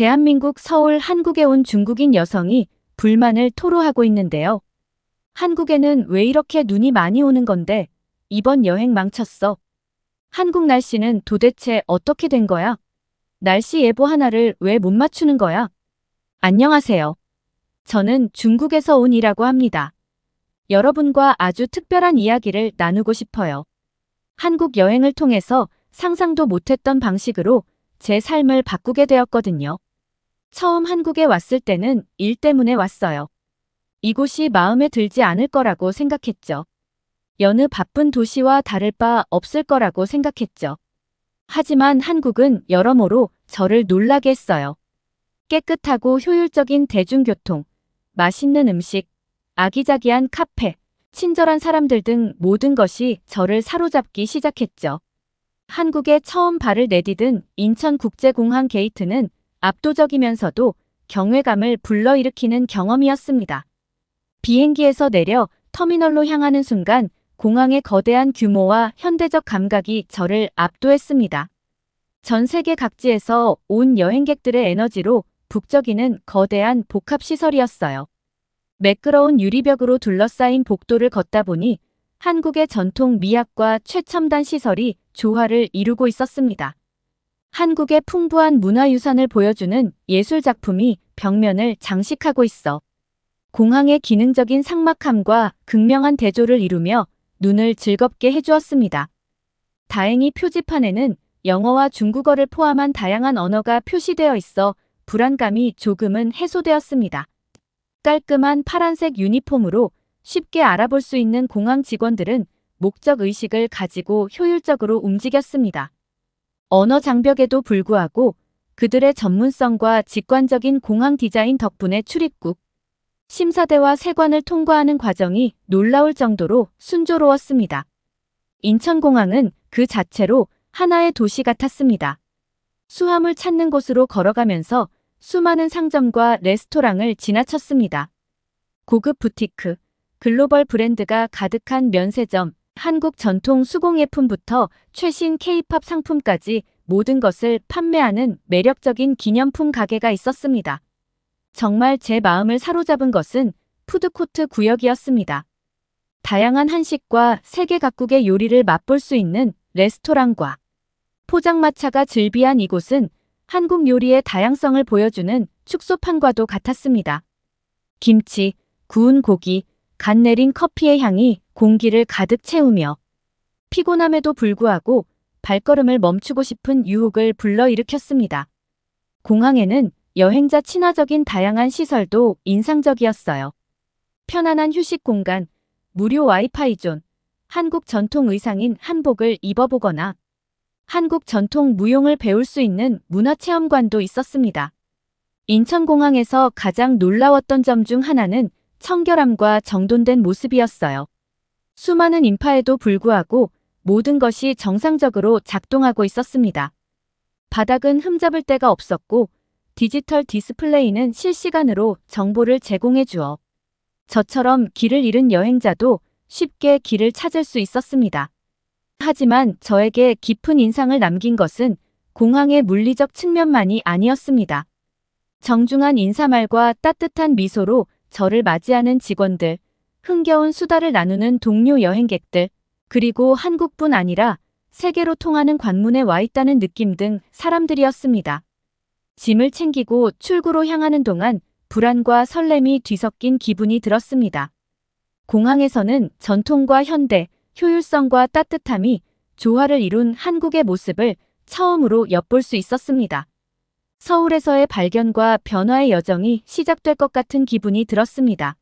대한민국 서울 한국에 온 중국인 여성이 불만을 토로하고 있는데요. 한국에는 왜 이렇게 눈이 많이 오는 건데 이번 여행 망쳤어. 한국 날씨는 도대체 어떻게 된 거야? 날씨 예보 하나를 왜 못 맞추는 거야? 안녕하세요. 저는 중국에서 온 이라고 합니다. 여러분과 아주 특별한 이야기를 나누고 싶어요. 한국 여행을 통해서 상상도 못했던 방식으로 제 삶을 바꾸게 되었거든요. 처음 한국에 왔을 때는 일 때문에 왔어요. 이곳이 마음에 들지 않을 거라고 생각했죠. 여느 바쁜 도시와 다를 바 없을 거라고 생각했죠. 하지만 한국은 여러모로 저를 놀라게 했어요. 깨끗하고 효율적인 대중교통, 맛있는 음식, 아기자기한 카페, 친절한 사람들 등 모든 것이 저를 사로잡기 시작했죠. 한국에 처음 발을 내디딘 인천국제공항 게이트는 압도적이면서도 경외감을 불러일으키는 경험이었습니다. 비행기에서 내려 터미널로 향하는 순간 공항의 거대한 규모와 현대적 감각이 저를 압도했습니다. 전 세계 각지에서 온 여행객들의 에너지로 북적이는 거대한 복합시설이었어요. 매끄러운 유리벽으로 둘러싸인 복도를 걷다 보니 한국의 전통 미학과 최첨단 시설이 조화를 이루고 있었습니다. 한국의 풍부한 문화유산을 보여주는 예술작품이 벽면을 장식하고 있어 공항의 기능적인 삭막함과 극명한 대조를 이루며 눈을 즐겁게 해주었습니다. 다행히 표지판에는 영어와 중국어를 포함한 다양한 언어가 표시되어 있어 불안감이 조금은 해소되었습니다. 깔끔한 파란색 유니폼으로 쉽게 알아볼 수 있는 공항 직원들은 목적의식을 가지고 효율적으로 움직였습니다. 언어 장벽에도 불구하고 그들의 전문성과 직관적인 공항 디자인 덕분에 출입국, 심사대와 세관을 통과하는 과정이 놀라울 정도로 순조로웠습니다. 인천공항은 그 자체로 하나의 도시 같았습니다. 수화물 찾는 곳으로 걸어가면서 수많은 상점과 레스토랑을 지나쳤습니다. 고급 부티크, 글로벌 브랜드가 가득한 면세점, 한국 전통 수공예품부터 최신 K-팝 상품까지 모든 것을 판매하는 매력적인 기념품 가게가 있었습니다. 정말 제 마음을 사로잡은 것은 푸드코트 구역이었습니다. 다양한 한식과 세계 각국의 요리를 맛볼 수 있는 레스토랑과 포장마차가 즐비한 이곳은 한국 요리의 다양성을 보여주는 축소판과도 같았습니다. 김치, 구운 고기, 갓 내린 커피의 향이 공기를 가득 채우며 피곤함에도 불구하고 발걸음을 멈추고 싶은 유혹을 불러일으켰습니다. 공항에는 여행자 친화적인 다양한 시설도 인상적이었어요. 편안한 휴식 공간, 무료 와이파이 존, 한국 전통 의상인 한복을 입어보거나 한국 전통 무용을 배울 수 있는 문화체험관도 있었습니다. 인천공항에서 가장 놀라웠던 점 중 하나는 청결함과 정돈된 모습이었어요. 수많은 인파에도 불구하고 모든 것이 정상적으로 작동하고 있었습니다. 바닥은 흠잡을 데가 없었고 디지털 디스플레이는 실시간으로 정보를 제공해 주어 저처럼 길을 잃은 여행자도 쉽게 길을 찾을 수 있었습니다. 하지만 저에게 깊은 인상을 남긴 것은 공항의 물리적 측면만이 아니었습니다. 정중한 인사말과 따뜻한 미소로 저를 맞이하는 직원들, 흥겨운 수다를 나누는 동료 여행객들, 그리고 한국뿐 아니라 세계로 통하는 관문에 와 있다는 느낌 등 사람들이었습니다. 짐을 챙기고 출구로 향하는 동안 불안과 설렘이 뒤섞인 기분이 들었습니다. 공항에서는 전통과 현대, 효율성과 따뜻함이 조화를 이룬 한국의 모습을 처음으로 엿볼 수 있었습니다. 서울에서의 발견과 변화의 여정이 시작될 것 같은 기분이 들었습니다.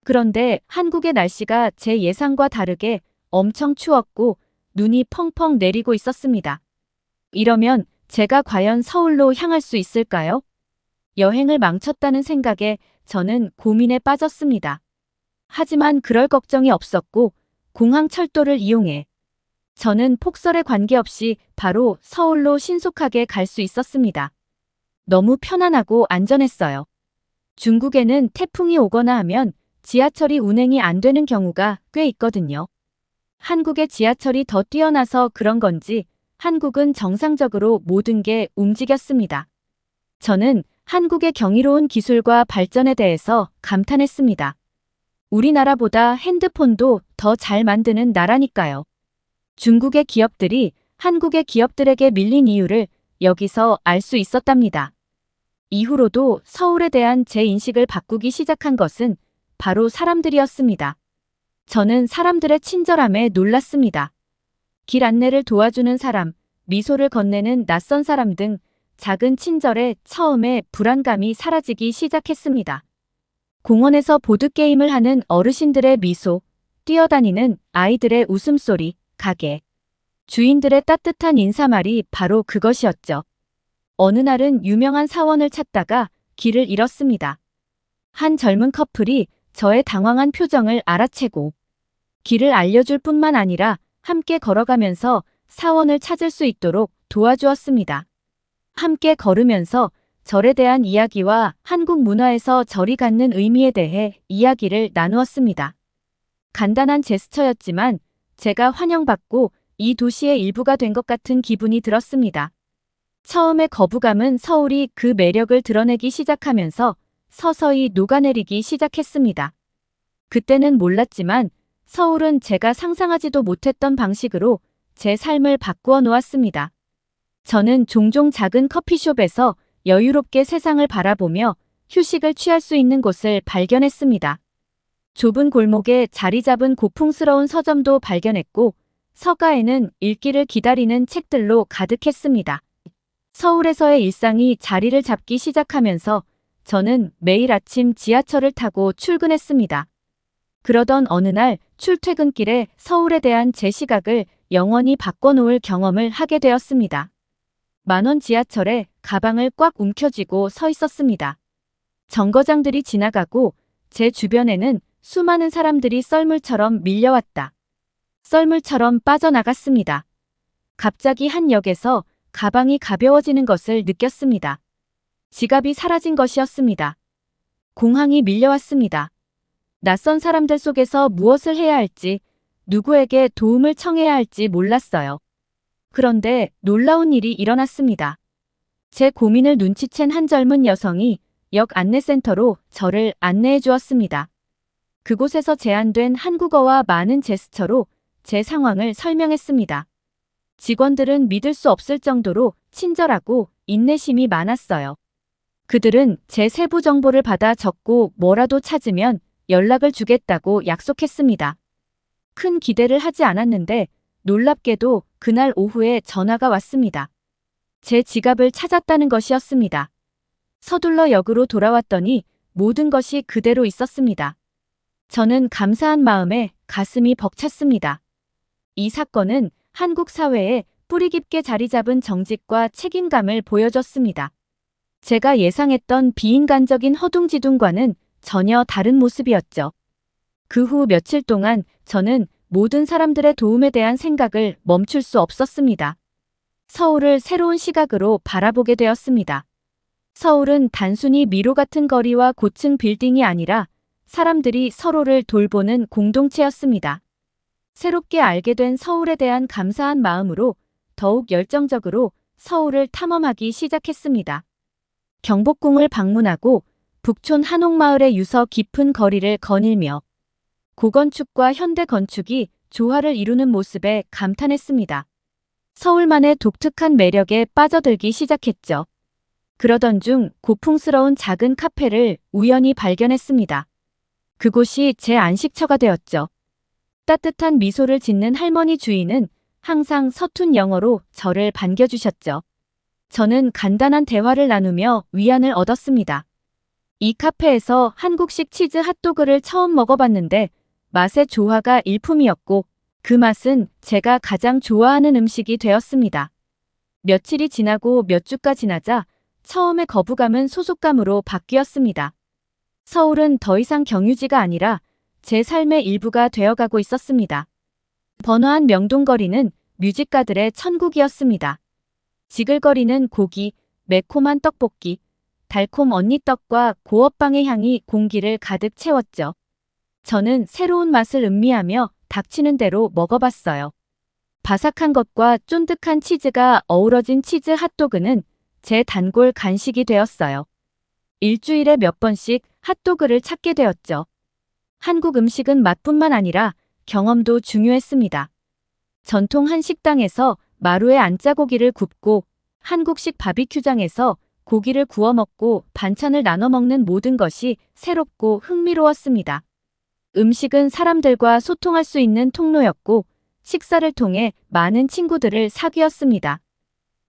그런데 한국의 날씨가 제 예상과 다르게 엄청 추웠고 눈이 펑펑 내리고 있었습니다. 이러면 제가 과연 서울로 향할 수 있을까요? 여행을 망쳤다는 생각에 저는 고민에 빠졌습니다. 하지만 그럴 걱정이 없었고 공항 철도를 이용해 저는 폭설에 관계없이 바로 서울로 신속하게 갈 수 있었습니다. 너무 편안하고 안전했어요. 중국에는 태풍이 오거나 하면 지하철이 운행이 안 되는 경우가 꽤 있거든요. 한국의 지하철이 더 뛰어나서 그런 건지 한국은 정상적으로 모든 게 움직였습니다. 저는 한국의 경이로운 기술과 발전에 대해서 감탄했습니다. 우리나라보다 핸드폰도 더 잘 만드는 나라니까요. 중국의 기업들이 한국의 기업들에게 밀린 이유를 여기서 알 수 있었답니다. 이후로도 서울에 대한 제 인식을 바꾸기 시작한 것은 바로 사람들이었습니다. 저는 사람들의 친절함에 놀랐습니다. 길 안내를 도와주는 사람, 미소를 건네는 낯선 사람 등 작은 친절에 처음에 불안감이 사라지기 시작했습니다. 공원에서 보드게임을 하는 어르신들의 미소, 뛰어다니는 아이들의 웃음소리, 가게, 주인들의 따뜻한 인사말이 바로 그것이었죠. 어느 날은 유명한 사원을 찾다가 길을 잃었습니다. 한 젊은 커플이 저의 당황한 표정을 알아채고 길을 알려줄 뿐만 아니라 함께 걸어가면서 사원을 찾을 수 있도록 도와주었습니다. 함께 걸으면서 절에 대한 이야기와 한국 문화에서 절이 갖는 의미에 대해 이야기를 나누었습니다. 간단한 제스처였지만 제가 환영받고 이 도시의 일부가 된 것 같은 기분이 들었습니다. 처음에 거부감은 서울이 그 매력을 드러내기 시작하면서 서서히 녹아내리기 시작했습니다. 그때는 몰랐지만 서울은 제가 상상하지도 못했던 방식으로 제 삶을 바꾸어 놓았습니다. 저는 종종 작은 커피숍에서 여유롭게 세상을 바라보며 휴식을 취할 수 있는 곳을 발견했습니다. 좁은 골목에 자리 잡은 고풍스러운 서점도 발견했고 서가에는 읽기를 기다리는 책들로 가득했습니다. 서울에서의 일상이 자리를 잡기 시작하면서 저는 매일 아침 지하철을 타고 출근했습니다. 그러던 어느 날 출퇴근길에 서울에 대한 제 시각을 영원히 바꿔놓을 경험을 하게 되었습니다. 만원 지하철에 가방을 꽉 움켜쥐고 서 있었습니다. 정거장들이 지나가고 제 주변에는 수많은 사람들이 썰물처럼 밀려왔다. 썰물처럼 빠져나갔습니다. 갑자기 한 역에서 가방이 가벼워지는 것을 느꼈습니다. 지갑이 사라진 것이었습니다. 공항이 밀려왔습니다. 낯선 사람들 속에서 무엇을 해야 할지, 누구에게 도움을 청해야 할지 몰랐어요. 그런데 놀라운 일이 일어났습니다. 제 고민을 눈치챈 한 젊은 여성이 역 안내센터로 저를 안내해 주었습니다. 그곳에서 제안된 한국어와 많은 제스처로 제 상황을 설명했습니다. 직원들은 믿을 수 없을 정도로 친절하고 인내심이 많았어요. 그들은 제 세부 정보를 받아 적고 뭐라도 찾으면 연락을 주겠다고 약속했습니다. 큰 기대를 하지 않았는데 놀랍게도 그날 오후에 전화가 왔습니다. 제 지갑을 찾았다는 것이었습니다. 서둘러 역으로 돌아왔더니 모든 것이 그대로 있었습니다. 저는 감사한 마음에 가슴이 벅찼습니다. 이 사건은 한국 사회에 뿌리 깊게 자리 잡은 정직과 책임감을 보여줬습니다. 제가 예상했던 비인간적인 허둥지둥과는 전혀 다른 모습이었죠. 그 후 며칠 동안 저는 모든 사람들의 도움에 대한 생각을 멈출 수 없었습니다. 서울을 새로운 시각으로 바라보게 되었습니다. 서울은 단순히 미로 같은 거리와 고층 빌딩이 아니라 사람들이 서로를 돌보는 공동체였습니다. 새롭게 알게 된 서울에 대한 감사한 마음으로 더욱 열정적으로 서울을 탐험하기 시작했습니다. 경복궁을 방문하고 북촌 한옥마을의 유서 깊은 거리를 거닐며 고건축과 현대건축이 조화를 이루는 모습에 감탄했습니다. 서울만의 독특한 매력에 빠져들기 시작했죠. 그러던 중 고풍스러운 작은 카페를 우연히 발견했습니다. 그곳이 제 안식처가 되었죠. 따뜻한 미소를 짓는 할머니 주인은 항상 서툰 영어로 저를 반겨주셨죠. 저는 간단한 대화를 나누며 위안을 얻었습니다. 이 카페에서 한국식 치즈 핫도그를 처음 먹어봤는데 맛의 조화가 일품이었고 그 맛은 제가 가장 좋아하는 음식이 되었습니다. 며칠이 지나고 몇 주가 지나자 처음의 거부감은 소속감으로 바뀌었습니다. 서울은 더 이상 경유지가 아니라 제 삶의 일부가 되어가고 있었습니다. 번화한 명동거리는 뮤직가들의 천국이었습니다. 지글거리는 고기, 매콤한 떡볶이, 달콤 언니떡과 고업빵의 향이 공기를 가득 채웠죠. 저는 새로운 맛을 음미하며 닥치는 대로 먹어봤어요. 바삭한 것과 쫀득한 치즈가 어우러진 치즈 핫도그는 제 단골 간식이 되었어요. 일주일에 몇 번씩 핫도그를 찾게 되었죠. 한국 음식은 맛뿐만 아니라 경험도 중요했습니다. 전통 한식당에서 마루에 안짜고기를 굽고 한국식 바비큐장에서 고기를 구워 먹고 반찬을 나눠 먹는 모든 것이 새롭고 흥미로웠습니다. 음식은 사람들과 소통할 수 있는 통로였고 식사를 통해 많은 친구들을 사귀었습니다.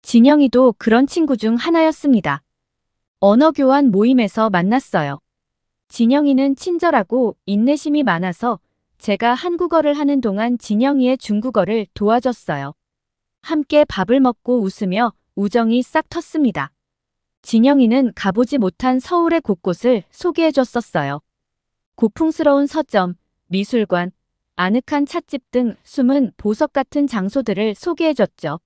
진영이도 그런 친구 중 하나였습니다. 언어 교환 모임에서 만났어요. 진영이는 친절하고 인내심이 많아서 제가 한국어를 하는 동안 진영이의 중국어를 도와줬어요. 함께 밥을 먹고 웃으며 우정이 싹 텄습니다. 진영이는 가보지 못한 서울의 곳곳을 소개해줬었어요. 고풍스러운 서점, 미술관, 아늑한 찻집 등 숨은 보석 같은 장소들을 소개해줬죠.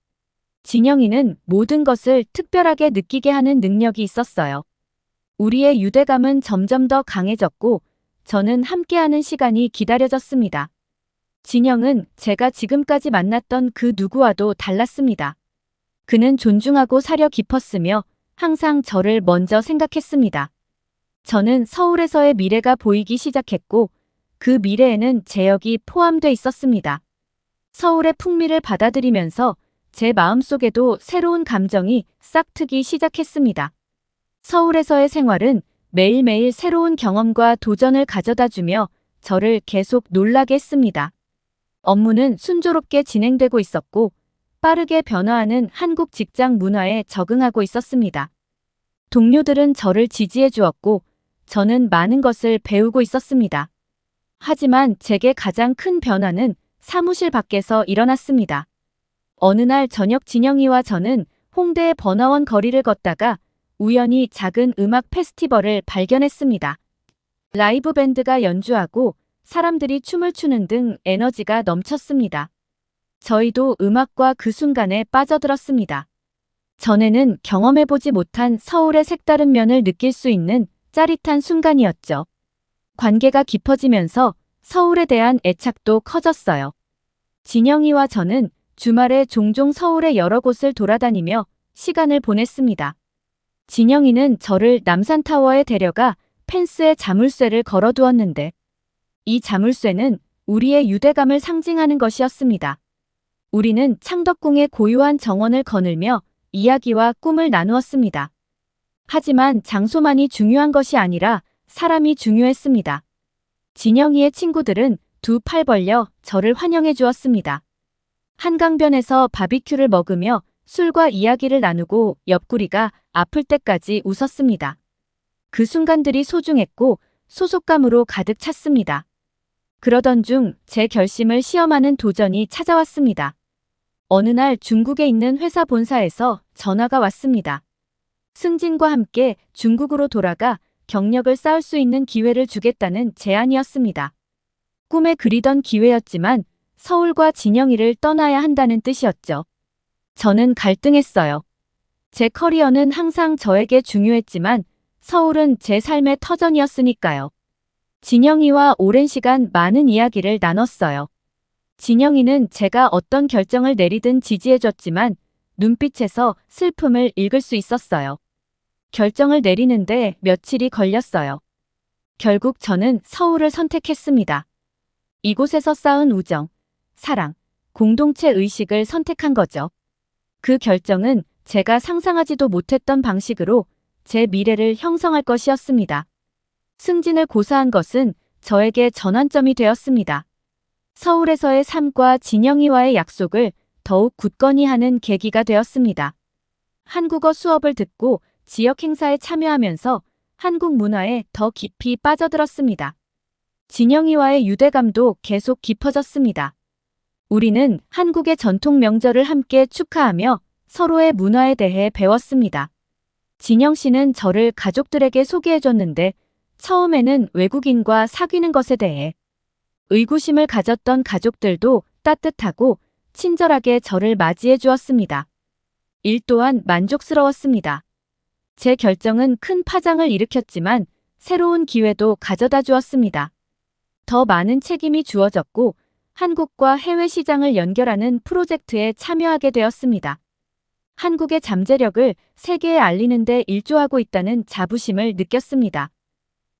진영이는 모든 것을 특별하게 느끼게 하는 능력이 있었어요. 우리의 유대감은 점점 더 강해졌고 저는 함께하는 시간이 기다려졌습니다. 진영은 제가 지금까지 만났던 그 누구와도 달랐습니다. 그는 존중하고 사려 깊었으며 항상 저를 먼저 생각했습니다. 저는 서울에서의 미래가 보이기 시작했고 그 미래에는 제역이 포함돼 있었습니다. 서울의 풍미를 받아들이면서 제 마음속에도 새로운 감정이 싹트기 시작했습니다. 서울에서의 생활은 매일매일 새로운 경험과 도전을 가져다주며 저를 계속 놀라게 했습니다. 업무는 순조롭게 진행되고 있었고 빠르게 변화하는 한국 직장 문화에 적응하고 있었습니다. 동료들은 저를 지지해 주었고 저는 많은 것을 배우고 있었습니다. 하지만 제게 가장 큰 변화는 사무실 밖에서 일어났습니다. 어느 날 저녁 진영이와 저는 홍대의 번화원 거리를 걷다가 우연히 작은 음악 페스티벌을 발견했습니다. 라이브 밴드가 연주하고 사람들이 춤을 추는 등 에너지가 넘쳤습니다. 저희도 음악과 그 순간에 빠져들었습니다. 전에는 경험해보지 못한 서울의 색다른 면을 느낄 수 있는 짜릿한 순간이었죠. 관계가 깊어지면서 서울에 대한 애착도 커졌어요. 진영이와 저는 주말에 종종 서울의 여러 곳을 돌아다니며 시간을 보냈습니다. 진영이는 저를 남산타워에 데려가 펜스에 자물쇠를 걸어두었는데 이 자물쇠는 우리의 유대감을 상징하는 것이었습니다. 우리는 창덕궁의 고요한 정원을 거닐며 이야기와 꿈을 나누었습니다. 하지만 장소만이 중요한 것이 아니라 사람이 중요했습니다. 진영이의 친구들은 두 팔 벌려 저를 환영해 주었습니다. 한강변에서 바비큐를 먹으며 술과 이야기를 나누고 옆구리가 아플 때까지 웃었습니다. 그 순간들이 소중했고 소속감으로 가득 찼습니다. 그러던 중 제 결심을 시험하는 도전이 찾아왔습니다. 어느 날 중국에 있는 회사 본사에서 전화가 왔습니다. 승진과 함께 중국으로 돌아가 경력을 쌓을 수 있는 기회를 주겠다는 제안이었습니다. 꿈에 그리던 기회였지만 서울과 진영이를 떠나야 한다는 뜻이었죠. 저는 갈등했어요. 제 커리어는 항상 저에게 중요했지만 서울은 제 삶의 터전이었으니까요. 진영이와 오랜 시간 많은 이야기를 나눴어요. 진영이는 제가 어떤 결정을 내리든 지지해줬지만 눈빛에서 슬픔을 읽을 수 있었어요. 결정을 내리는데 며칠이 걸렸어요. 결국 저는 서울을 선택했습니다. 이곳에서 쌓은 우정, 사랑, 공동체 의식을 선택한 거죠. 그 결정은 제가 상상하지도 못했던 방식으로 제 미래를 형성할 것이었습니다. 승진을 고사한 것은 저에게 전환점이 되었습니다. 서울에서의 삶과 진영이와의 약속을 더욱 굳건히 하는 계기가 되었습니다. 한국어 수업을 듣고 지역 행사에 참여하면서 한국 문화에 더 깊이 빠져들었습니다. 진영이와의 유대감도 계속 깊어졌습니다. 우리는 한국의 전통 명절을 함께 축하하며 서로의 문화에 대해 배웠습니다. 진영 씨는 저를 가족들에게 소개해줬는데 처음에는 외국인과 사귀는 것에 대해 의구심을 가졌던 가족들도 따뜻하고 친절하게 저를 맞이해 주었습니다. 일 또한 만족스러웠습니다. 제 결정은 큰 파장을 일으켰지만 새로운 기회도 가져다 주었습니다. 더 많은 책임이 주어졌고 한국과 해외 시장을 연결하는 프로젝트에 참여하게 되었습니다. 한국의 잠재력을 세계에 알리는데 일조하고 있다는 자부심을 느꼈습니다.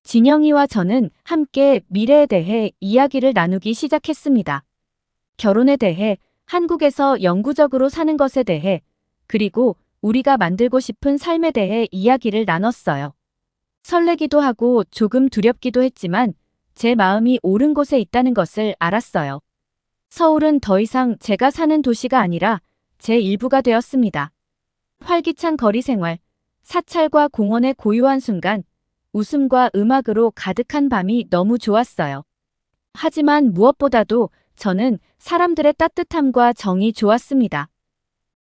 진영이와 저는 함께 미래에 대해 이야기를 나누기 시작했습니다. 결혼에 대해, 한국에서 영구적으로 사는 것에 대해, 그리고 우리가 만들고 싶은 삶에 대해 이야기를 나눴어요. 설레기도 하고 조금 두렵기도 했지만 제 마음이 옳은 곳에 있다는 것을 알았어요. 서울은 더 이상 제가 사는 도시가 아니라 제 일부가 되었습니다. 활기찬 거리 생활, 사찰과 공원의 고요한 순간, 웃음과 음악으로 가득한 밤이 너무 좋았어요. 하지만 무엇보다도 저는 사람들의 따뜻함과 정이 좋았습니다.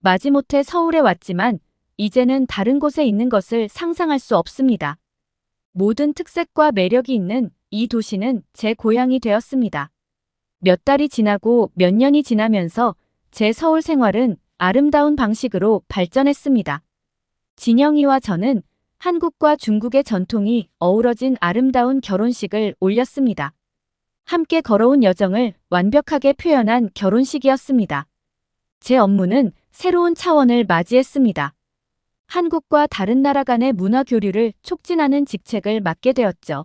마지못해 서울에 왔지만 이제는 다른 곳에 있는 것을 상상할 수 없습니다. 모든 특색과 매력이 있는 이 도시는 제 고향이 되었습니다. 몇 달이 지나고 몇 년이 지나면서 제 서울 생활은 아름다운 방식으로 발전했습니다. 진영이와 저는 한국과 중국의 전통이 어우러진 아름다운 결혼식을 올렸습니다. 함께 걸어온 여정을 완벽하게 표현한 결혼식이었습니다. 제 업무는 새로운 차원을 맞이했습니다. 한국과 다른 나라 간의 문화 교류를 촉진하는 직책을 맡게 되었죠.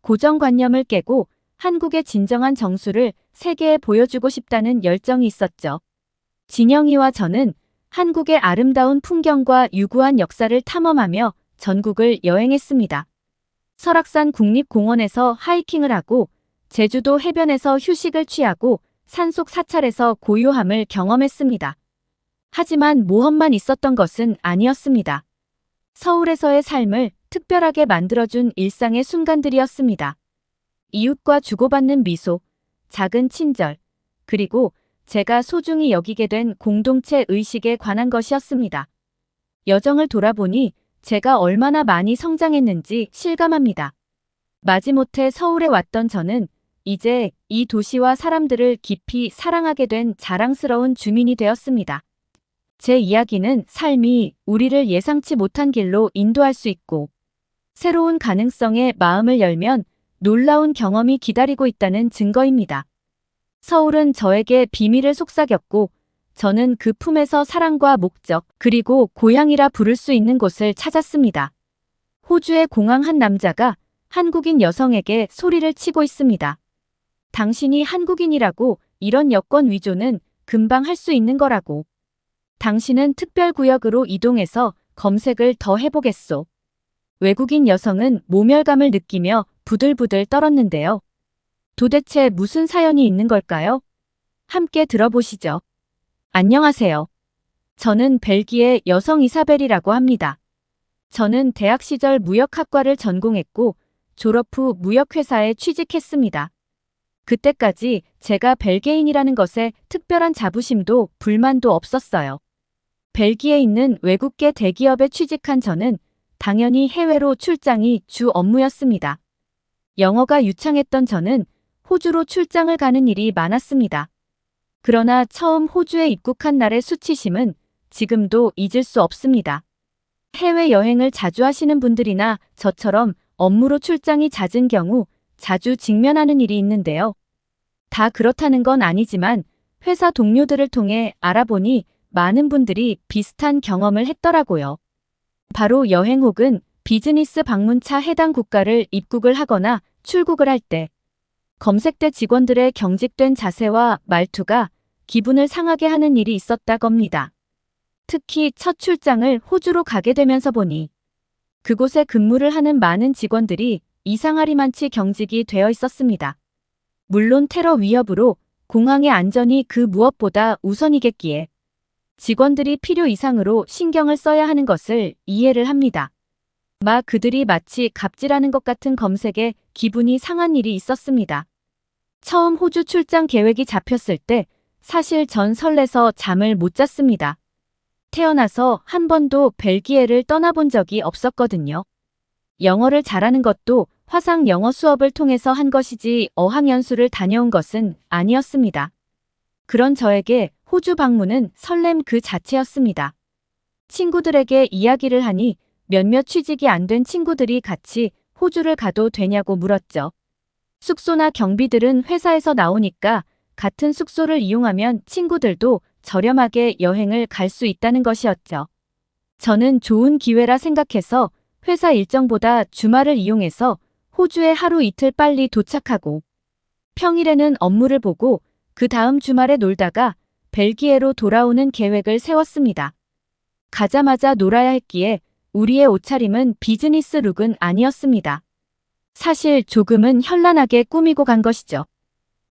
고정관념을 깨고 한국의 진정한 정수를 세계에 보여주고 싶다는 열정이 있었죠. 진영이와 저는 한국의 아름다운 풍경과 유구한 역사를 탐험하며 전국을 여행했습니다. 설악산 국립공원에서 하이킹을 하고 제주도 해변에서 휴식을 취하고 산속 사찰에서 고요함을 경험했습니다. 하지만 모험만 있었던 것은 아니었습니다. 서울에서의 삶을 특별하게 만들어준 일상의 순간들이었습니다. 이웃과 주고받는 미소, 작은 친절, 그리고 제가 소중히 여기게 된 공동체 의식에 관한 것이었습니다. 여정을 돌아보니 제가 얼마나 많이 성장했는지 실감합니다. 마지못해 서울에 왔던 저는 이제 이 도시와 사람들을 깊이 사랑하게 된 자랑스러운 주민이 되었습니다. 제 이야기는 삶이 우리를 예상치 못한 길로 인도할 수 있고 새로운 가능성에 마음을 열면 놀라운 경험이 기다리고 있다는 증거입니다. 서울은 저에게 비밀을 속삭였고 저는 그 품에서 사랑과 목적 그리고 고향이라 부를 수 있는 곳을 찾았습니다. 호주의 공항 한 남자가 한국인 여성에게 소리를 치고 있습니다. 당신이 한국인이라고 이런 여권 위조는 금방 할 수 있는 거라고. 당신은 특별구역으로 이동해서 검색을 더 해보겠소. 외국인 여성은 모멸감을 느끼며 부들부들 떨었는데요. 도대체 무슨 사연이 있는 걸까요? 함께 들어보시죠. 안녕하세요. 저는 벨기에 여성 이사벨이라고 합니다. 저는 대학 시절 무역학과를 전공했고 졸업 후 무역회사에 취직했습니다. 그때까지 제가 벨기에인이라는 것에 특별한 자부심도 불만도 없었어요. 벨기에에 있는 외국계 대기업에 취직한 저는 당연히 해외로 출장이 주 업무였습니다. 영어가 유창했던 저는 호주로 출장을 가는 일이 많았습니다. 그러나 처음 호주에 입국한 날의 수치심은 지금도 잊을 수 없습니다. 해외여행을 자주 하시는 분들이나 저처럼 업무로 출장이 잦은 경우 자주 직면하는 일이 있는데요. 다 그렇다는 건 아니지만 회사 동료들을 통해 알아보니 많은 분들이 비슷한 경험을 했더라고요. 바로 여행 혹은 비즈니스 방문차 해당 국가를 입국을 하거나 출국을 할 때 검색대 직원들의 경직된 자세와 말투가 기분을 상하게 하는 일이 있었다 겁니다. 특히 첫 출장을 호주로 가게 되면서 보니 그곳에 근무를 하는 많은 직원들이 이상하리만치 경직이 되어 있었습니다. 물론 테러 위협으로 공항의 안전이 그 무엇보다 우선이겠기에 직원들이 필요 이상으로 신경을 써야 하는 것을 이해를 합니다. 그들이 마치 갑질하는 것 같은 검색에 기분이 상한 일이 있었습니다. 처음 호주 출장 계획이 잡혔을 때 사실 전 설레서 잠을 못 잤습니다. 태어나서 한 번도 벨기에를 떠나본 적이 없었거든요. 영어를 잘하는 것도 화상 영어 수업을 통해서 한 것이지 어학연수를 다녀온 것은 아니었습니다. 그런 저에게 호주 방문은 설렘 그 자체였습니다. 친구들에게 이야기를 하니 몇몇 취직이 안 된 친구들이 같이 호주를 가도 되냐고 물었죠. 숙소나 경비들은 회사에서 나오니까 같은 숙소를 이용하면 친구들도 저렴하게 여행을 갈 수 있다는 것이었죠. 저는 좋은 기회라 생각해서 회사 일정보다 주말을 이용해서 호주에 하루 이틀 빨리 도착하고 평일에는 업무를 보고 그 다음 주말에 놀다가 벨기에로 돌아오는 계획을 세웠습니다. 가자마자 놀아야 했기에 우리의 옷차림은 비즈니스 룩은 아니었습니다. 사실 조금은 현란하게 꾸미고 간 것이죠.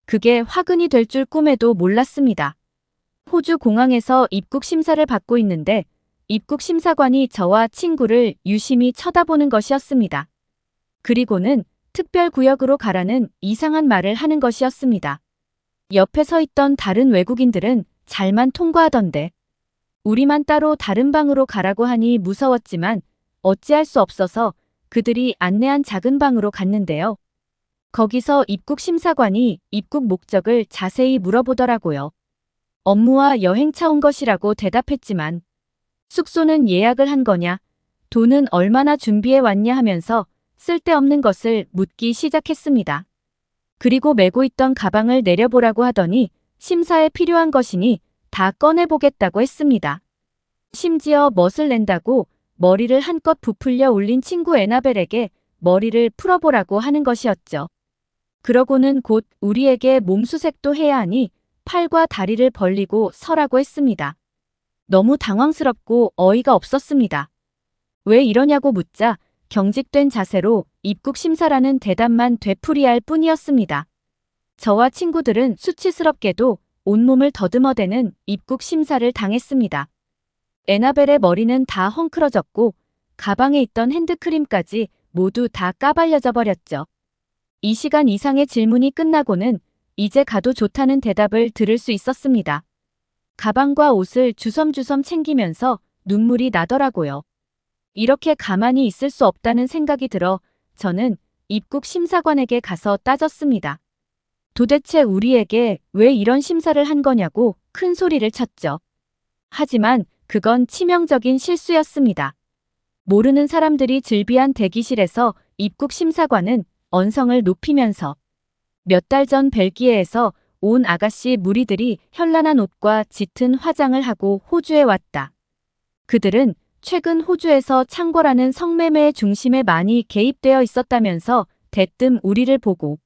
그게 화근이 될 줄 꿈에도 몰랐습니다. 호주 공항에서 입국 심사를 받고 있는데 입국 심사관이 저와 친구를 유심히 쳐다보는 것이었습니다. 그리고는 특별 구역으로 가라는 이상한 말을 하는 것이었습니다. 옆에 서 있던 다른 외국인들은 잘만 통과하던데 우리만 따로 다른 방으로 가라고 하니 무서웠지만 어찌할 수 없어서 그들이 안내한 작은 방으로 갔는데요. 거기서 입국 심사관이 입국 목적을 자세히 물어보더라고요. 업무와 여행차 온 것이라고 대답했지만 숙소는 예약을 한 거냐, 돈은 얼마나 준비해 왔냐 하면서 쓸데없는 것을 묻기 시작했습니다. 그리고 메고 있던 가방을 내려보라고 하더니 심사에 필요한 것이니 다 꺼내보겠다고 했습니다. 심지어 멋을 낸다고 머리를 한껏 부풀려 올린 친구 에나벨에게 머리를 풀어보라고 하는 것이었죠. 그러고는 곧 우리에게 몸수색도 해야 하니 팔과 다리를 벌리고 서라고 했습니다. 너무 당황스럽고 어이가 없었습니다. 왜 이러냐고 묻자 경직된 자세로 입국 심사라는 대답만 되풀이할 뿐이었습니다. 저와 친구들은 수치스럽게도 온몸을 더듬어대는 입국 심사를 당했습니다. 에나벨의 머리는 다 헝클어졌고 가방에 있던 핸드크림까지 모두 다 까발려져 버렸죠. 2시간 이상의 질문이 끝나고는 이제 가도 좋다는 대답을 들을 수 있었습니다. 가방과 옷을 주섬주섬 챙기면서 눈물이 나더라고요. 이렇게 가만히 있을 수 없다는 생각이 들어 저는 입국 심사관에게 가서 따졌습니다. 도대체 우리에게 왜 이런 심사를 한 거냐고 큰 소리를 쳤죠. 하지만 그건 치명적인 실수였습니다. 모르는 사람들이 즐비한 대기실에서 입국 심사관은 언성을 높이면서 몇 달 전 벨기에에서 온 아가씨 무리들이 현란한 옷과 짙은 화장을 하고 호주에 왔다. 그들은 최근 호주에서 창궐하는 성매매의 중심에 많이 개입되어 있었다면서 대뜸 우리를 보고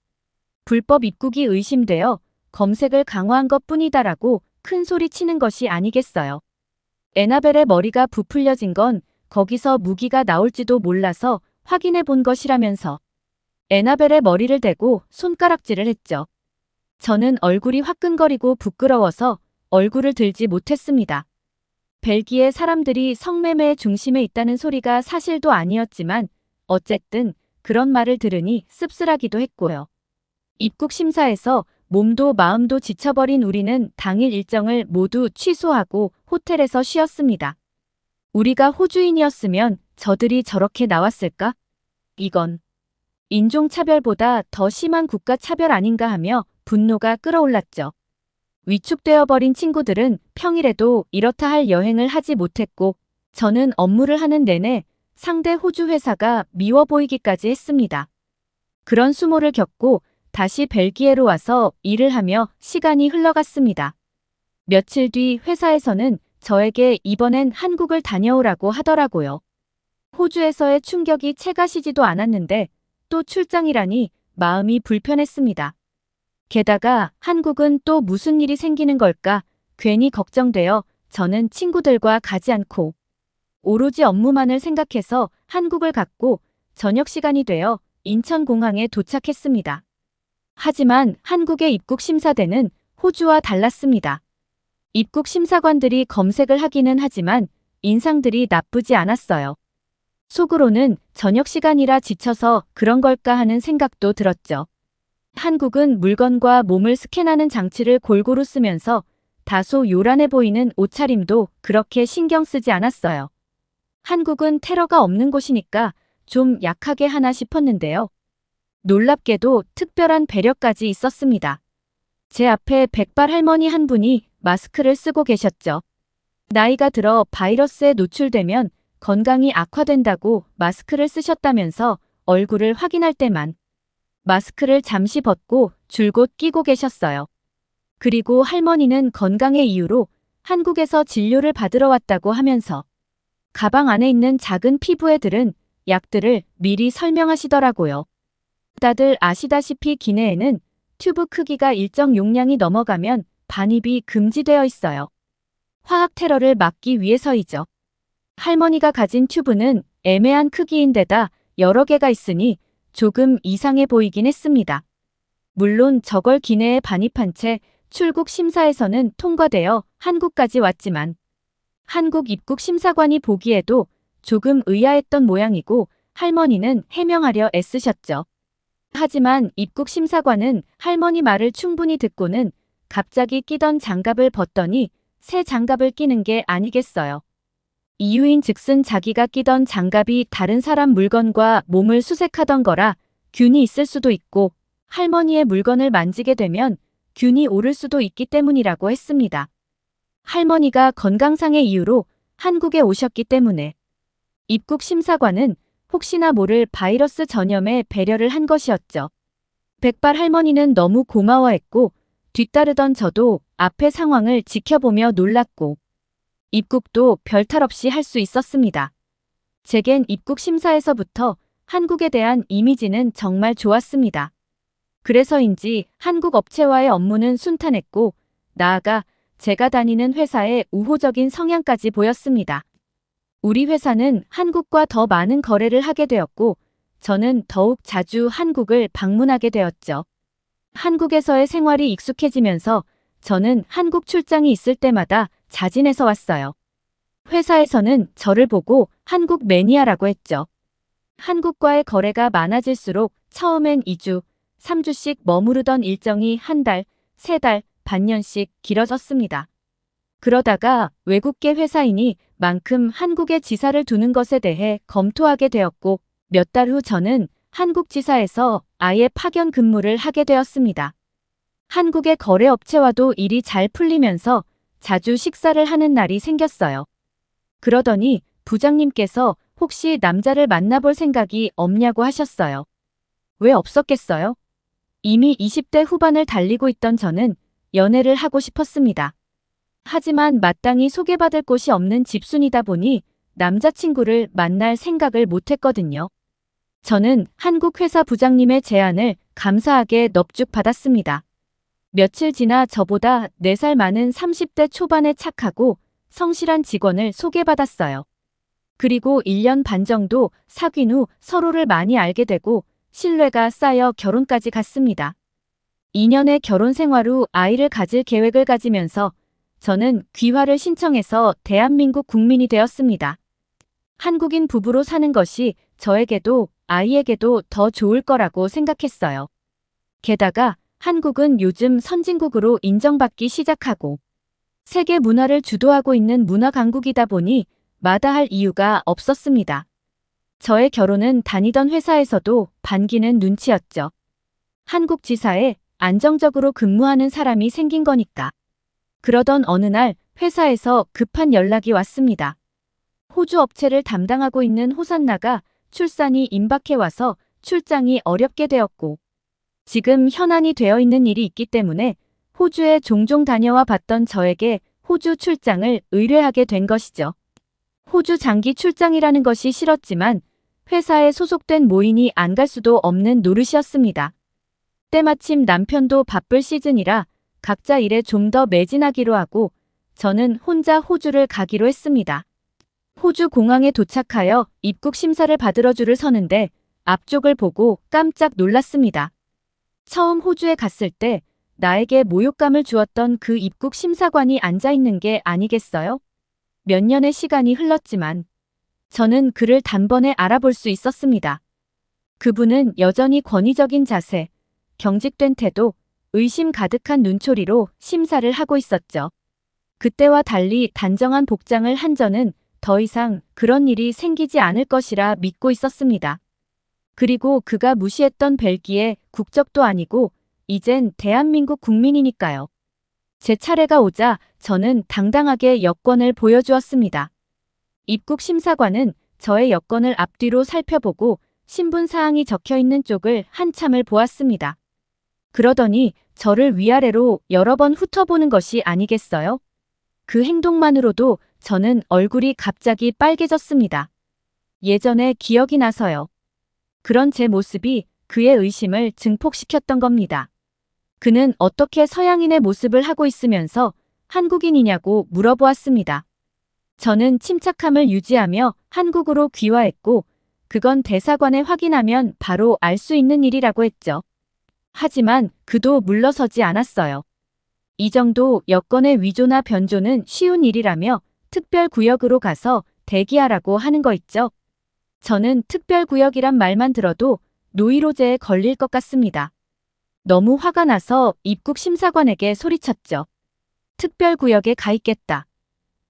불법 입국이 의심되어 검색을 강화한 것뿐이다라고 큰 소리 치는 것이 아니겠어요. 에나벨의 머리가 부풀려진 건 거기서 무기가 나올지도 몰라서 확인해 본 것이라면서 에나벨의 머리를 대고 손가락질을 했죠. 저는 얼굴이 화끈거리고 부끄러워서 얼굴을 들지 못했습니다. 벨기에 사람들이 성매매의 중심에 있다는 소리가 사실도 아니었지만 어쨌든 그런 말을 들으니 씁쓸하기도 했고요. 입국 심사에서 몸도 마음도 지쳐버린 우리는 당일 일정을 모두 취소하고 호텔에서 쉬었습니다. 우리가 호주인이었으면 저들이 저렇게 나왔을까? 이건 인종차별보다 더 심한 국가차별 아닌가 하며 분노가 끓어올랐죠. 위축되어 버린 친구들은 평일에도 이렇다 할 여행을 하지 못했고 저는 업무를 하는 내내 상대 호주 회사가 미워 보이기까지 했습니다. 그런 수모를 겪고 다시 벨기에로 와서 일을 하며 시간이 흘러갔습니다. 며칠 뒤 회사에서는 저에게 이번엔 한국을 다녀오라고 하더라고요. 호주에서의 충격이 채가시지도 않았는데 또 출장이라니 마음이 불편했습니다. 게다가 한국은 또 무슨 일이 생기는 걸까 괜히 걱정되어 저는 친구들과 가지 않고 오로지 업무만을 생각해서 한국을 갔고 저녁 시간이 되어 인천공항에 도착했습니다. 하지만 한국의 입국 심사대는 호주와 달랐습니다. 입국 심사관들이 검색을 하기는 하지만 인상들이 나쁘지 않았어요. 속으로는 저녁 시간이라 지쳐서 그런 걸까 하는 생각도 들었죠. 한국은 물건과 몸을 스캔하는 장치를 골고루 쓰면서 다소 요란해 보이는 옷차림도 그렇게 신경 쓰지 않았어요. 한국은 테러가 없는 곳이니까 좀 약하게 하나 싶었는데요. 놀랍게도 특별한 배려까지 있었습니다. 제 앞에 백발 할머니 한 분이 마스크를 쓰고 계셨죠. 나이가 들어 바이러스에 노출되면 건강이 악화된다고 마스크를 쓰셨다면서 얼굴을 확인할 때만 마스크를 잠시 벗고 줄곧 끼고 계셨어요. 그리고 할머니는 건강의 이유로 한국에서 진료를 받으러 왔다고 하면서 가방 안에 있는 작은 피부에 들은 약들을 미리 설명하시더라고요. 다들 아시다시피 기내에는 튜브 크기가 일정 용량이 넘어가면 반입이 금지되어 있어요. 화학 테러를 막기 위해서이죠. 할머니가 가진 튜브는 애매한 크기인데다 여러 개가 있으니 조금 이상해 보이긴 했습니다. 물론 저걸 기내에 반입한 채 출국 심사에서는 통과되어 한국까지 왔지만 한국 입국 심사관이 보기에도 조금 의아했던 모양이고 할머니는 해명하려 애쓰셨죠. 하지만 입국 심사관은 할머니 말을 충분히 듣고는 갑자기 끼던 장갑을 벗더니 새 장갑을 끼는 게 아니겠어요. 이유인 즉슨 자기가 끼던 장갑이 다른 사람 물건과 몸을 수색하던 거라 균이 있을 수도 있고 할머니의 물건을 만지게 되면 균이 오를 수도 있기 때문이라고 했습니다. 할머니가 건강상의 이유로 한국에 오셨기 때문에 입국 심사관은 혹시나 모를 바이러스 전염에 배려를 한 것이었죠. 백발 할머니는 너무 고마워했고 뒤따르던 저도 앞의 상황을 지켜보며 놀랐고 입국도 별탈 없이 할 수 있었습니다. 제겐 입국 심사에서부터 한국에 대한 이미지는 정말 좋았습니다. 그래서인지 한국 업체와의 업무는 순탄했고 나아가 제가 다니는 회사의 우호적인 성향까지 보였습니다. 우리 회사는 한국과 더 많은 거래를 하게 되었고 저는 더욱 자주 한국을 방문하게 되었죠. 한국에서의 생활이 익숙해지면서 저는 한국 출장이 있을 때마다 자진해서 왔어요. 회사에서는 저를 보고 한국 매니아라고 했죠. 한국과의 거래가 많아질수록 처음엔 2주, 3주씩 머무르던 일정이 한 달, 3달, 반년씩 길어졌습니다. 그러다가 외국계 회사이니 만큼 한국에 지사를 두는 것에 대해 검토하게 되었고 몇 달 후 저는 한국 지사에서 아예 파견 근무를 하게 되었습니다. 한국의 거래업체와도 일이 잘 풀리면서 자주 식사를 하는 날이 생겼어요. 그러더니 부장님께서 혹시 남자를 만나볼 생각이 없냐고 하셨어요. 왜 없었겠어요? 이미 20대 후반을 달리고 있던 저는 연애를 하고 싶었습니다. 하지만 마땅히 소개받을 곳이 없는 집순이다 보니 남자친구를 만날 생각을 못했거든요. 저는 한국 회사 부장님의 제안을 감사하게 넙죽받았습니다. 며칠 지나 저보다 4살 많은 30대 초반의 착하고 성실한 직원을 소개받았어요. 그리고 1년 반 정도 사귄 후 서로를 많이 알게 되고 신뢰가 쌓여 결혼까지 갔습니다. 2년의 결혼 생활 후 아이를 가질 계획을 가지면서 저는 귀화를 신청해서 대한민국 국민이 되었습니다. 한국인 부부로 사는 것이 저에게도 아이에게도 더 좋을 거라고 생각했어요. 게다가 한국은 요즘 선진국으로 인정받기 시작하고 세계 문화를 주도하고 있는 문화 강국이다 보니 마다할 이유가 없었습니다. 저의 결혼은 다니던 회사에서도 반기는 눈치였죠. 한국 지사에 안정적으로 근무하는 사람이 생긴 거니까. 그러던 어느 날 회사에서 급한 연락이 왔습니다. 호주 업체를 담당하고 있는 호산나가 출산이 임박해 와서 출장이 어렵게 되었고 지금 현안이 되어 있는 일이 있기 때문에 호주에 종종 다녀와 봤던 저에게 호주 출장을 의뢰하게 된 것이죠. 호주 장기 출장이라는 것이 싫었지만 회사에 소속된 모인이 안 갈 수도 없는 노릇이었습니다. 때마침 남편도 바쁠 시즌이라 각자 일에 좀 더 매진하기로 하고 저는 혼자 호주를 가기로 했습니다. 호주 공항에 도착하여 입국 심사를 받으러 줄을 서는데 앞쪽을 보고 깜짝 놀랐습니다. 처음 호주에 갔을 때 나에게 모욕감을 주었던 그 입국 심사관이 앉아 있는 게 아니겠어요? 몇 년의 시간이 흘렀지만 저는 그를 단번에 알아볼 수 있었습니다. 그분은 여전히 권위적인 자세, 경직된 태도, 의심 가득한 눈초리로 심사를 하고 있었죠. 그때와 달리 단정한 복장을 한 저는 더 이상 그런 일이 생기지 않을 것이라 믿고 있었습니다. 그리고 그가 무시했던 벨기에 국적도 아니고 이젠 대한민국 국민이니까요. 제 차례가 오자 저는 당당하게 여권을 보여주었습니다. 입국 심사관은 저의 여권을 앞뒤로 살펴보고 신분 사항이 적혀 있는 쪽을 한참을 보았습니다. 그러더니 저를 위아래로 여러 번 훑어보는 것이 아니겠어요? 그 행동만으로도 저는 얼굴이 갑자기 빨개졌습니다. 예전에 기억이 나서요. 그런 제 모습이 그의 의심을 증폭시켰던 겁니다. 그는 어떻게 서양인의 모습을 하고 있으면서 한국인이냐고 물어보았습니다. 저는 침착함을 유지하며 한국어로 귀화했고 그건 대사관에 확인하면 바로 알 수 있는 일이라고 했죠. 하지만 그도 물러서지 않았어요. 이 정도 여권의 위조나 변조는 쉬운 일이라며 특별구역으로 가서 대기하라고 하는 거 있죠. 저는 특별구역이란 말만 들어도 노이로제에 걸릴 것 같습니다. 너무 화가 나서 입국 심사관에게 소리쳤죠. 특별구역에 가 있겠다.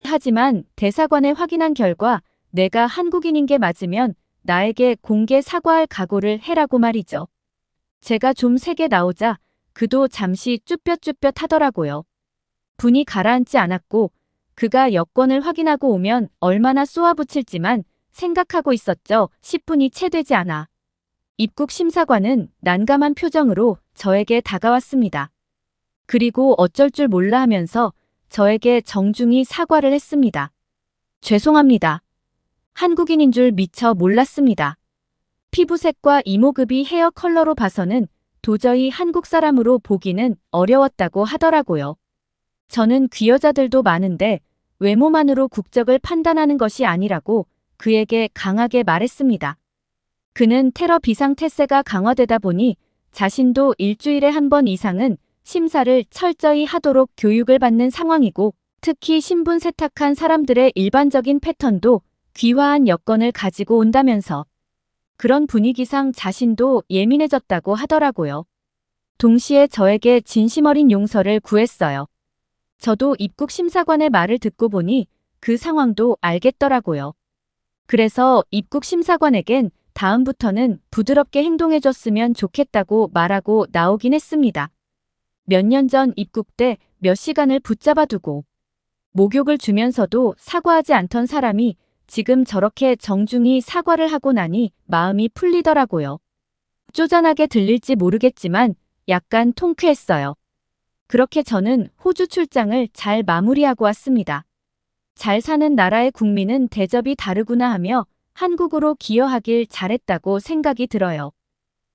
하지만 대사관에 확인한 결과 내가 한국인인 게 맞으면 나에게 공개 사과할 각오를 해라고 말이죠. 제가 좀 세게 나오자 그도 잠시 쭈뼛쭈뼛 하더라고요. 분이 가라앉지 않았고 그가 여권을 확인하고 오면 얼마나 쏘아붙일지만 생각하고 있었죠. 10분이 채 되지 않아 입국 심사관은 난감한 표정으로 저에게 다가왔습니다. 그리고 어쩔 줄 몰라 하면서 저에게 정중히 사과를 했습니다. 죄송합니다. 한국인인 줄 미처 몰랐습니다. 피부색과 이모급이 헤어 컬러로 봐서는 도저히 한국 사람으로 보기는 어려웠다고 하더라고요. 저는 귀여자들도 많은데 외모만으로 국적을 판단하는 것이 아니라고 그에게 강하게 말했습니다. 그는 테러 비상태세가 강화되다 보니 자신도 일주일에 한 번 이상은 심사를 철저히 하도록 교육을 받는 상황이고 특히 신분 세탁한 사람들의 일반적인 패턴도 귀화한 여권을 가지고 온다면서 그런 분위기상 자신도 예민해졌다고 하더라고요. 동시에 저에게 진심 어린 용서를 구했어요. 저도 입국 심사관의 말을 듣고 보니 그 상황도 알겠더라고요. 그래서 입국 심사관에겐 다음부터는 부드럽게 행동해줬으면 좋겠다고 말하고 나오긴 했습니다. 몇 년 전 입국 때 몇 시간을 붙잡아 두고 목욕을 주면서도 사과하지 않던 사람이 지금 저렇게 정중히 사과를 하고 나니 마음이 풀리더라고요. 쪼잔하게 들릴지 모르겠지만 약간 통쾌했어요. 그렇게 저는 호주 출장을 잘 마무리하고 왔습니다. 잘 사는 나라의 국민은 대접이 다르구나 하며 한국으로 기여하길 잘했다고 생각이 들어요.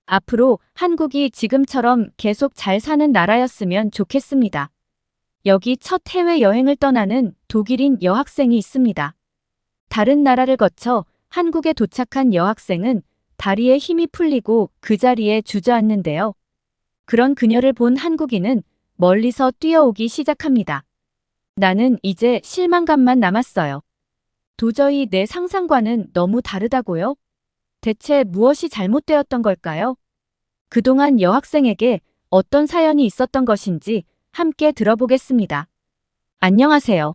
앞으로 한국이 지금처럼 계속 잘 사는 나라였으면 좋겠습니다. 여기 첫 해외여행을 떠나는 독일인 여학생이 있습니다. 다른 나라를 거쳐 한국에 도착한 여학생은 다리에 힘이 풀리고 그 자리에 주저앉는데요. 그런 그녀를 본 한국인은 멀리서 뛰어오기 시작합니다. 나는 이제 실망감만 남았어요. 도저히 내 상상과는 너무 다르다고요? 대체 무엇이 잘못되었던 걸까요? 그동안 여학생에게 어떤 사연이 있었던 것인지 함께 들어보겠습니다. 안녕하세요.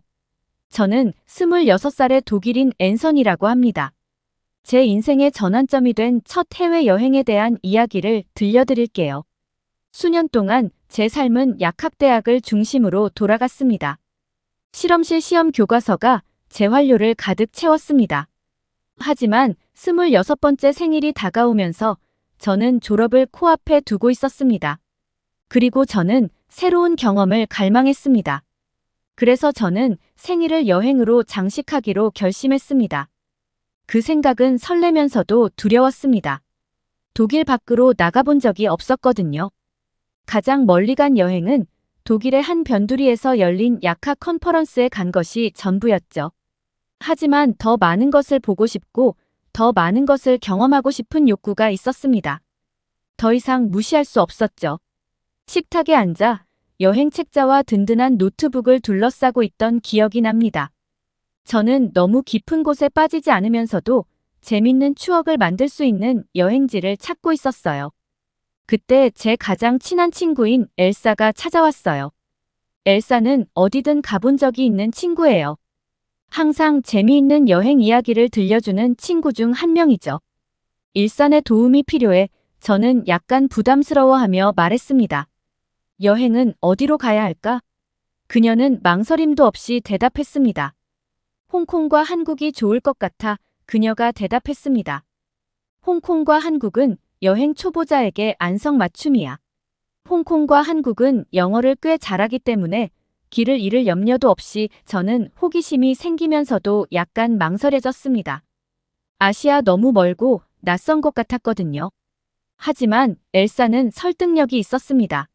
저는 26살의 독일인 앤선이라고 합니다. 제 인생의 전환점이 된 첫 해외여행에 대한 이야기를 들려드릴게요. 수년 동안 제 삶은 약학대학을 중심으로 돌아갔습니다. 실험실 시험 교과서가 제 활료를 가득 채웠습니다. 하지만 26번째 생일이 다가오면서 저는 졸업을 코앞에 두고 있었습니다. 그리고 저는 새로운 경험을 갈망했습니다. 그래서 저는 생일을 여행으로 장식하기로 결심했습니다. 그 생각은 설레면서도 두려웠습니다. 독일 밖으로 나가본 적이 없었거든요. 가장 멀리 간 여행은 독일의 한 변두리에서 열린 약학 컨퍼런스에 간 것이 전부였죠. 하지만 더 많은 것을 보고 싶고 더 많은 것을 경험하고 싶은 욕구가 있었습니다. 더 이상 무시할 수 없었죠. 식탁에 앉아 여행 책자와 든든한 노트북을 둘러싸고 있던 기억이 납니다. 저는 너무 깊은 곳에 빠지지 않으면서도 재밌는 추억을 만들 수 있는 여행지를 찾고 있었어요. 그때 제 가장 친한 친구인 엘사가 찾아왔어요. 엘사는 어디든 가본 적이 있는 친구예요. 항상 재미있는 여행 이야기를 들려주는 친구 중 한 명이죠. 일산의 도움이 필요해 저는 약간 부담스러워하며 말했습니다. 여행은 어디로 가야 할까? 그녀는 망설임도 없이 대답했습니다. 홍콩과 한국이 좋을 것 같아 그녀가 대답했습니다. 홍콩과 한국은 여행 초보자에게 안성맞춤이야. 홍콩과 한국은 영어를 꽤 잘하기 때문에 길을 잃을 염려도 없이 저는 호기심이 생기면서도 약간 망설여졌습니다. 아시아 너무 멀고 낯선 곳 같았거든요. 하지만 엘사는 설득력이 있었습니다.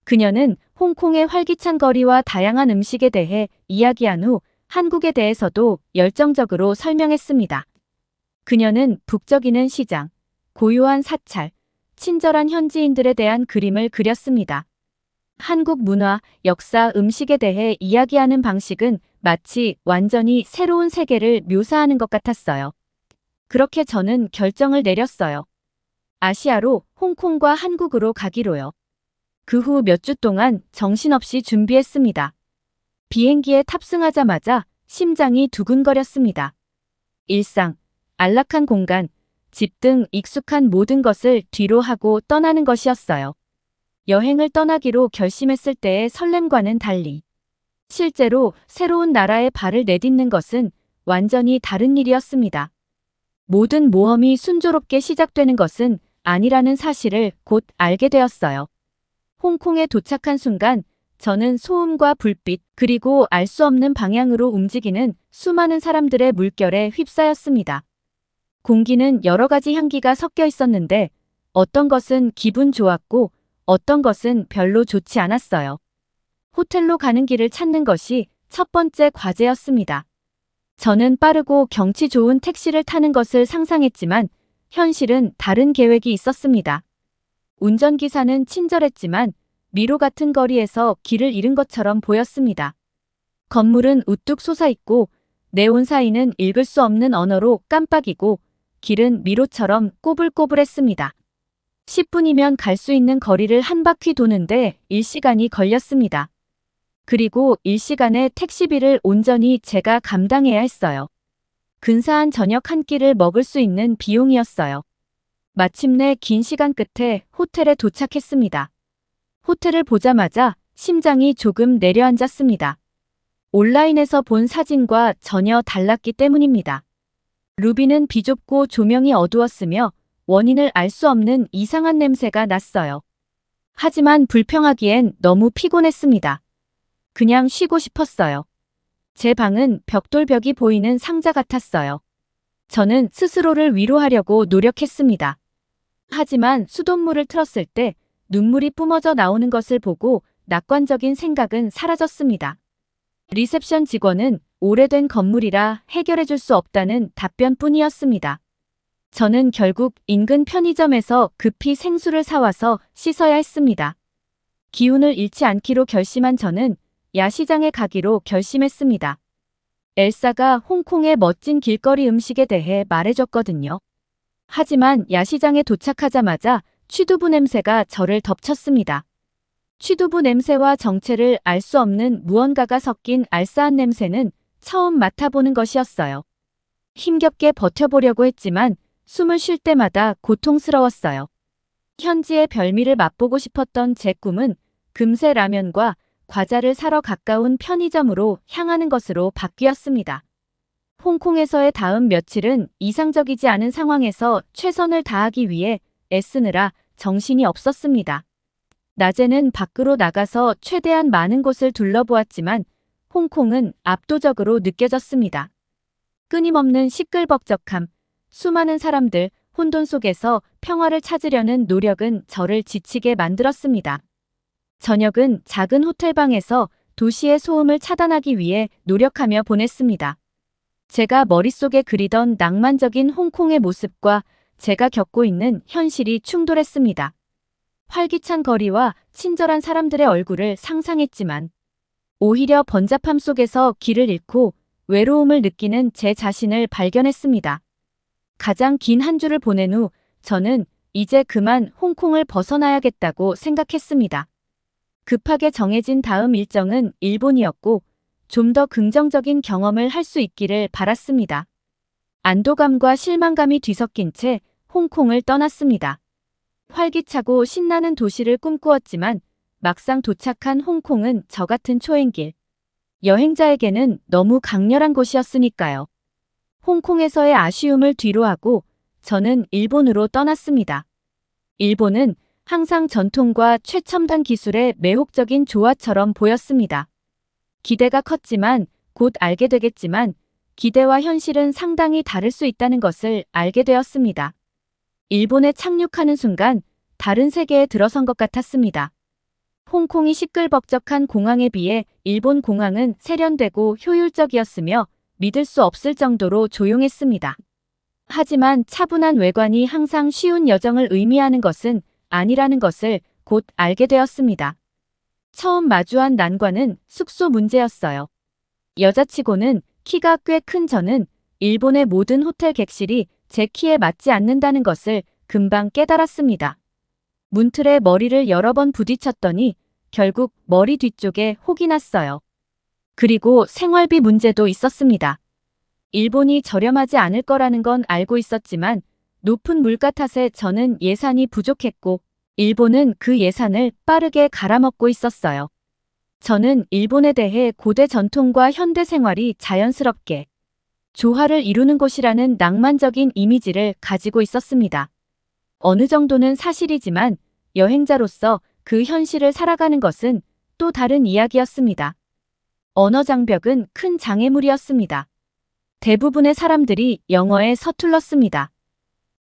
그녀는 홍콩의 활기찬 거리와 다양한 음식에 대해 이야기한 후 한국에 대해서도 열정적으로 설명했습니다. 그녀는 북적이는 시장, 고요한 사찰, 친절한 현지인들에 대한 그림을 그렸습니다. 한국 문화, 역사, 음식에 대해 이야기하는 방식은 마치 완전히 새로운 세계를 묘사하는 것 같았어요. 그렇게 저는 결정을 내렸어요. 아시아로 홍콩과 한국으로 가기로요. 그 후 몇 주 동안 정신없이 준비했습니다. 비행기에 탑승하자마자 심장이 두근거렸습니다. 일상, 안락한 공간, 집 등 익숙한 모든 것을 뒤로 하고 떠나는 것이었어요. 여행을 떠나기로 결심했을 때의 설렘과는 달리 실제로 새로운 나라에 발을 내딛는 것은 완전히 다른 일이었습니다. 모든 모험이 순조롭게 시작되는 것은 아니라는 사실을 곧 알게 되었어요. 홍콩에 도착한 순간 저는 소음과 불빛 그리고 알 수 없는 방향으로 움직이는 수많은 사람들의 물결에 휩싸였습니다. 공기는 여러 가지 향기가 섞여 있었는데 어떤 것은 기분 좋았고 어떤 것은 별로 좋지 않았어요. 호텔로 가는 길을 찾는 것이 첫 번째 과제였습니다. 저는 빠르고 경치 좋은 택시를 타는 것을 상상했지만 현실은 다른 계획이 있었습니다. 운전기사는 친절했지만 미로 같은 거리에서 길을 잃은 것처럼 보였습니다. 건물은 우뚝 솟아있고 네온 사인은 읽을 수 없는 언어로 깜빡이고 길은 미로처럼 꼬불꼬불했습니다. 10분이면 갈 수 있는 거리를 한 바퀴 도는데 1시간이 걸렸습니다. 그리고 1시간의 택시비를 온전히 제가 감당해야 했어요. 근사한 저녁 한 끼를 먹을 수 있는 비용이었어요. 마침내 긴 시간 끝에 호텔에 도착했습니다. 호텔을 보자마자 심장이 조금 내려앉았습니다. 온라인에서 본 사진과 전혀 달랐기 때문입니다. 루비는 비좁고 조명이 어두웠으며 원인을 알 수 없는 이상한 냄새가 났어요. 하지만 불평하기엔 너무 피곤했습니다. 그냥 쉬고 싶었어요. 제 방은 벽돌벽이 보이는 상자 같았어요. 저는 스스로를 위로하려고 노력했습니다. 하지만 수돗물을 틀었을 때 눈물이 뿜어져 나오는 것을 보고 낙관적인 생각은 사라졌습니다. 리셉션 직원은 오래된 건물이라 해결해 줄 수 없다는 답변뿐이었습니다. 저는 결국 인근 편의점에서 급히 생수를 사와서 씻어야 했습니다. 기운을 잃지 않기로 결심한 저는 야시장에 가기로 결심했습니다. 엘사가 홍콩의 멋진 길거리 음식에 대해 말해줬거든요. 하지만 야시장에 도착하자마자 취두부 냄새가 저를 덮쳤습니다. 취두부 냄새와 정체를 알 수 없는 무언가가 섞인 알싸한 냄새는 처음 맡아보는 것이었어요. 힘겹게 버텨보려고 했지만 숨을 쉴 때마다 고통스러웠어요. 현지의 별미를 맛보고 싶었던 제 꿈은 금세 라면과 과자를 사러 가까운 편의점으로 향하는 것으로 바뀌었습니다. 홍콩에서의 다음 며칠은 이상적이지 않은 상황에서 최선을 다하기 위해 애쓰느라 정신이 없었습니다. 낮에는 밖으로 나가서 최대한 많은 곳을 둘러보았지만 홍콩은 압도적으로 느껴졌습니다. 끊임없는 시끌벅적함, 수많은 사람들, 혼돈 속에서 평화를 찾으려는 노력은 저를 지치게 만들었습니다. 저녁은 작은 호텔방에서 도시의 소음을 차단하기 위해 노력하며 보냈습니다. 제가 머릿속에 그리던 낭만적인 홍콩의 모습과 제가 겪고 있는 현실이 충돌했습니다. 활기찬 거리와 친절한 사람들의 얼굴을 상상했지만 오히려 번잡함 속에서 길을 잃고 외로움을 느끼는 제 자신을 발견했습니다. 가장 긴 한 주를 보낸 후 저는 이제 그만 홍콩을 벗어나야겠다고 생각했습니다. 급하게 정해진 다음 일정은 일본이었고 좀 더 긍정적인 경험을 할 수 있기를 바랐습니다. 안도감과 실망감이 뒤섞인 채 홍콩을 떠났습니다. 활기차고 신나는 도시를 꿈꾸었지만 막상 도착한 홍콩은 저 같은 초행길. 여행자에게는 너무 강렬한 곳이었으니까요. 홍콩에서의 아쉬움을 뒤로하고 저는 일본으로 떠났습니다. 일본은 항상 전통과 최첨단 기술의 매혹적인 조화처럼 보였습니다. 기대가 컸지만 곧 알게 되겠지만 기대와 현실은 상당히 다를 수 있다는 것을 알게 되었습니다. 일본에 착륙하는 순간 다른 세계에 들어선 것 같았습니다. 홍콩이 시끌벅적한 공항에 비해 일본 공항은 세련되고 효율적이었으며 믿을 수 없을 정도로 조용했습니다. 하지만 차분한 외관이 항상 쉬운 여정을 의미하는 것은 아니라는 것을 곧 알게 되었습니다. 처음 마주한 난관은 숙소 문제였어요. 여자치고는 키가 꽤 큰 저는 일본의 모든 호텔 객실이 제 키에 맞지 않는다는 것을 금방 깨달았습니다. 문틀에 머리를 여러 번 부딪혔더니 결국 머리 뒤쪽에 혹이 났어요. 그리고 생활비 문제도 있었습니다. 일본이 저렴하지 않을 거라는 건 알고 있었지만 높은 물가 탓에 저는 예산이 부족했고 일본은 그 예산을 빠르게 갈아먹고 있었어요. 저는 일본에 대해 고대 전통과 현대 생활이 자연스럽게 조화를 이루는 곳이라는 낭만적인 이미지를 가지고 있었습니다. 어느 정도는 사실이지만 여행자로서 그 현실을 살아가는 것은 또 다른 이야기였습니다. 언어 장벽은 큰 장애물이었습니다. 대부분의 사람들이 영어에 서툴렀습니다.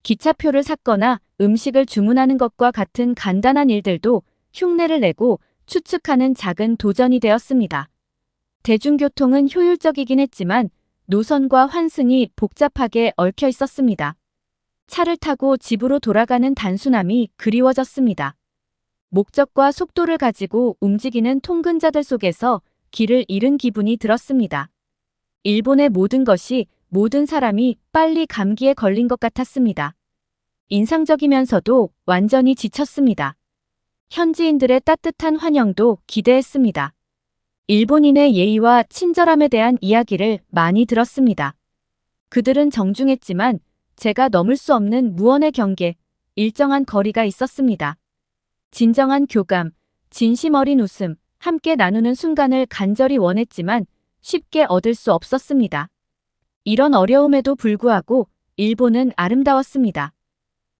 기차표를 샀거나 음식을 주문하는 것과 같은 간단한 일들도 흉내를 내고 추측하는 작은 도전이 되었습니다. 대중교통은 효율적이긴 했지만 노선과 환승이 복잡하게 얽혀 있었습니다. 차를 타고 집으로 돌아가는 단순함이 그리워졌습니다. 목적과 속도를 가지고 움직이는 통근자들 속에서 길을 잃은 기분이 들었습니다. 일본의 모든 것이 모든 사람이 빨리 감기에 걸린 것 같았습니다. 인상적이면서도 완전히 지쳤습니다. 현지인들의 따뜻한 환영도 기대했습니다. 일본인의 예의와 친절함에 대한 이야기를 많이 들었습니다. 그들은 정중했지만 제가 넘을 수 없는 무언의 경계, 일정한 거리가 있었습니다. 진정한 교감, 진심 어린 웃음, 함께 나누는 순간을 간절히 원했지만 쉽게 얻을 수 없었습니다. 이런 어려움에도 불구하고 일본은 아름다웠습니다.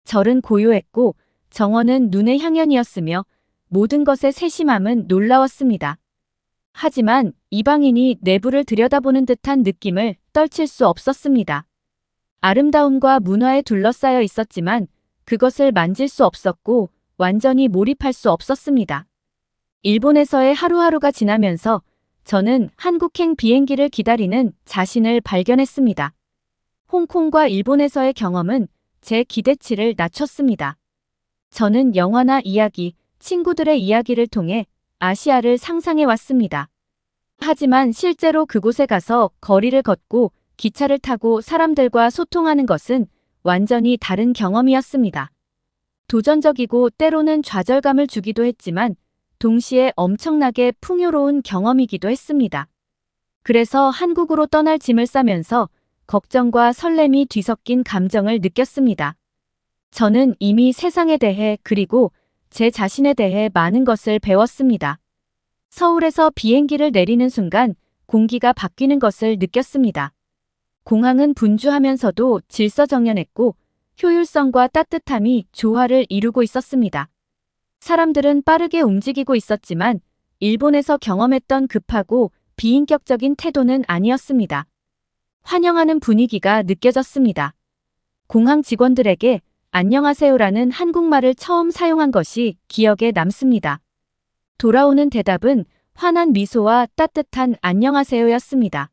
절은 고요했고 정원은 눈의 향연이었으며 모든 것의 세심함은 놀라웠습니다. 하지만 이방인이 내부를 들여다보는 듯한 느낌을 떨칠 수 없었습니다. 아름다움과 문화에 둘러싸여 있었지만 그것을 만질 수 없었고 완전히 몰입할 수 없었습니다. 일본에서의 하루하루가 지나면서 저는 한국행 비행기를 기다리는 자신을 발견했습니다. 홍콩과 일본에서의 경험은 제 기대치를 낮췄습니다. 저는 영화나 이야기, 친구들의 이야기를 통해 아시아를 상상해 왔습니다. 하지만 실제로 그곳에 가서 거리를 걷고 기차를 타고 사람들과 소통하는 것은 완전히 다른 경험이었습니다. 도전적이고 때로는 좌절감을 주기도 했지만 동시에 엄청나게 풍요로운 경험이기도 했습니다. 그래서 한국으로 떠날 짐을 싸면서 걱정과 설렘이 뒤섞인 감정을 느꼈습니다. 저는 이미 세상에 대해 그리고 제 자신에 대해 많은 것을 배웠습니다. 서울에서 비행기를 내리는 순간 공기가 바뀌는 것을 느꼈습니다. 공항은 분주하면서도 질서정연했고 효율성과 따뜻함이 조화를 이루고 있었습니다. 사람들은 빠르게 움직이고 있었지만 일본에서 경험했던 급하고 비인격적인 태도는 아니었습니다. 환영하는 분위기가 느껴졌습니다. 공항 직원들에게 안녕하세요라는 한국말을 처음 사용한 것이 기억에 남습니다. 돌아오는 대답은 환한 미소와 따뜻한 안녕하세요였습니다.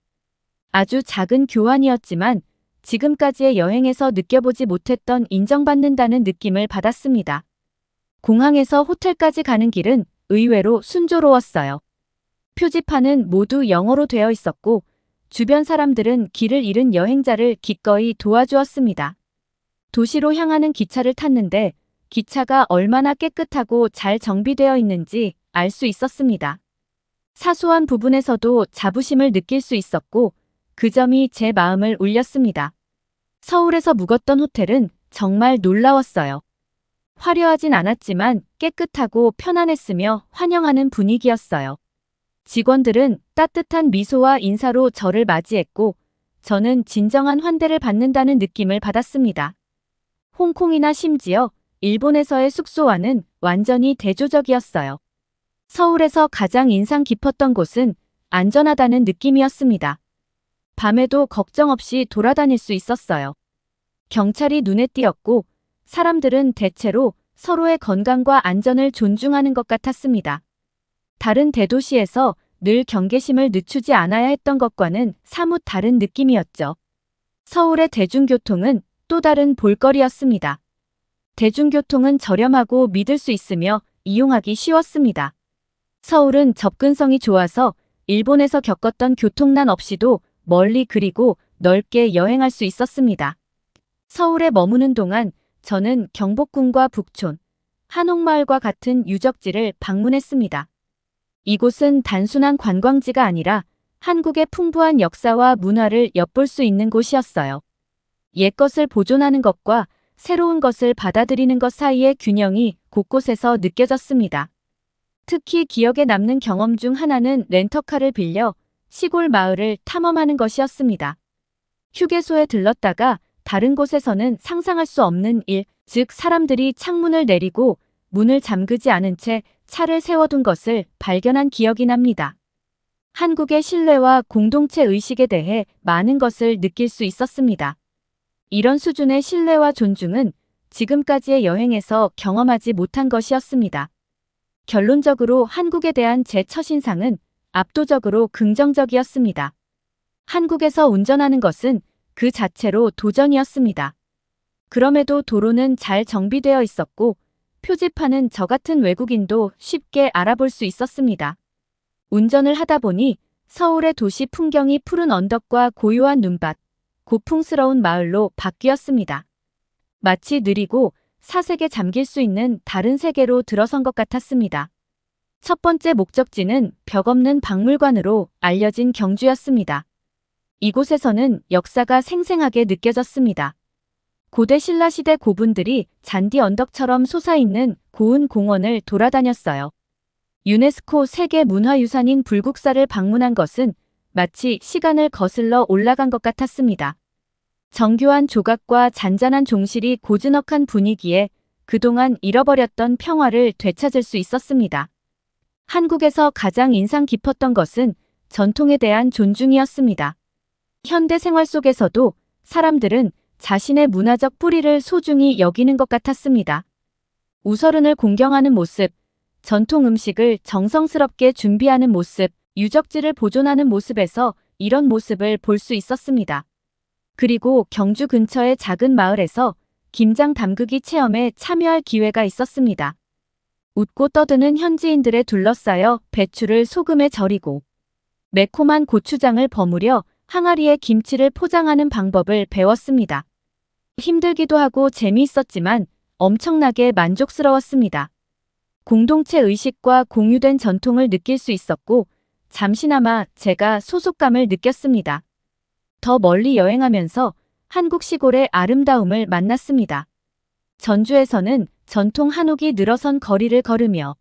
아주 작은 교환이었지만 지금까지의 여행에서 느껴보지 못했던 인정받는다는 느낌을 받았습니다. 공항에서 호텔까지 가는 길은 의외로 순조로웠어요. 표지판은 모두 영어로 되어 있었고 주변 사람들은 길을 잃은 여행자를 기꺼이 도와주었습니다. 도시로 향하는 기차를 탔는데 기차가 얼마나 깨끗하고 잘 정비되어 있는지 알 수 있었습니다. 사소한 부분에서도 자부심을 느낄 수 있었고 그 점이 제 마음을 울렸습니다. 서울에서 묵었던 호텔은 정말 놀라웠어요. 화려하진 않았지만 깨끗하고 편안했으며 환영하는 분위기였어요. 직원들은 따뜻한 미소와 인사로 저를 맞이했고 저는 진정한 환대를 받는다는 느낌을 받았습니다. 홍콩이나 심지어 일본에서의 숙소와는 완전히 대조적이었어요. 서울에서 가장 인상 깊었던 곳은 안전하다는 느낌이었습니다. 밤에도 걱정 없이 돌아다닐 수 있었어요. 경찰이 눈에 띄었고 사람들은 대체로 서로의 건강과 안전을 존중하는 것 같았습니다. 다른 대도시에서 늘 경계심을 늦추지 않아야 했던 것과는 사뭇 다른 느낌이었죠. 서울의 대중교통은 또 다른 볼거리였습니다. 대중교통은 저렴하고 믿을 수 있으며 이용하기 쉬웠습니다. 서울은 접근성이 좋아서 일본에서 겪었던 교통난 없이도 멀리 그리고 넓게 여행할 수 있었습니다. 서울에 머무는 동안 저는 경복궁과 북촌, 한옥마을과 같은 유적지를 방문했습니다. 이곳은 단순한 관광지가 아니라 한국의 풍부한 역사와 문화를 엿볼 수 있는 곳이었어요. 옛것을 보존하는 것과 새로운 것을 받아들이는 것 사이의 균형이 곳곳에서 느껴졌습니다. 특히 기억에 남는 경험 중 하나는 렌터카를 빌려 시골 마을을 탐험하는 것이었습니다. 휴게소에 들렀다가 다른 곳에서는 상상할 수 없는 일, 즉 사람들이 창문을 내리고 문을 잠그지 않은 채 차를 세워둔 것을 발견한 기억이 납니다. 한국의 신뢰와 공동체 의식에 대해 많은 것을 느낄 수 있었습니다. 이런 수준의 신뢰와 존중은 지금까지의 여행에서 경험하지 못한 것이었습니다. 결론적으로 한국에 대한 제 첫인상은 압도적으로 긍정적이었습니다. 한국에서 운전하는 것은 그 자체로 도전이었습니다. 그럼에도 도로는 잘 정비되어 있었고 표지판은 저 같은 외국인도 쉽게 알아볼 수 있었습니다. 운전을 하다 보니 서울의 도시 풍경이 푸른 언덕과 고요한 눈밭, 고풍스러운 마을로 바뀌었습니다. 마치 느리고 사색에 잠길 수 있는 다른 세계로 들어선 것 같았습니다. 첫 번째 목적지는 벽없는 박물관으로 알려진 경주였습니다. 이곳에서는 역사가 생생하게 느껴졌습니다. 고대 신라시대 고분들이 잔디 언덕처럼 솟아있는 고운 공원을 돌아다녔어요. 유네스코 세계문화유산인 불국사를 방문한 것은 마치 시간을 거슬러 올라간 것 같았습니다. 정교한 조각과 잔잔한 종실이 고즈넉한 분위기에 그동안 잃어버렸던 평화를 되찾을 수 있었습니다. 한국에서 가장 인상 깊었던 것은 전통에 대한 존중이었습니다. 현대 생활 속에서도 사람들은 자신의 문화적 뿌리를 소중히 여기는 것 같았습니다. 우서른을 공경하는 모습, 전통 음식을 정성스럽게 준비하는 모습, 유적지를 보존하는 모습에서 이런 모습을 볼 수 있었습니다. 그리고 경주 근처의 작은 마을에서 김장 담그기 체험에 참여할 기회가 있었습니다. 웃고 떠드는 현지인들에 둘러싸여 배추를 소금에 절이고 매콤한 고추장을 버무려 항아리에 김치를 포장하는 방법을 배웠습니다. 힘들기도 하고 재미있었지만 엄청나게 만족스러웠습니다. 공동체 의식과 공유된 전통을 느낄 수 있었고 잠시나마 제가 소속감을 느꼈습니다. 더 멀리 여행하면서 한국 시골의 아름다움을 만났습니다. 전주에서는 전통 한옥이 늘어선 거리를 걸으며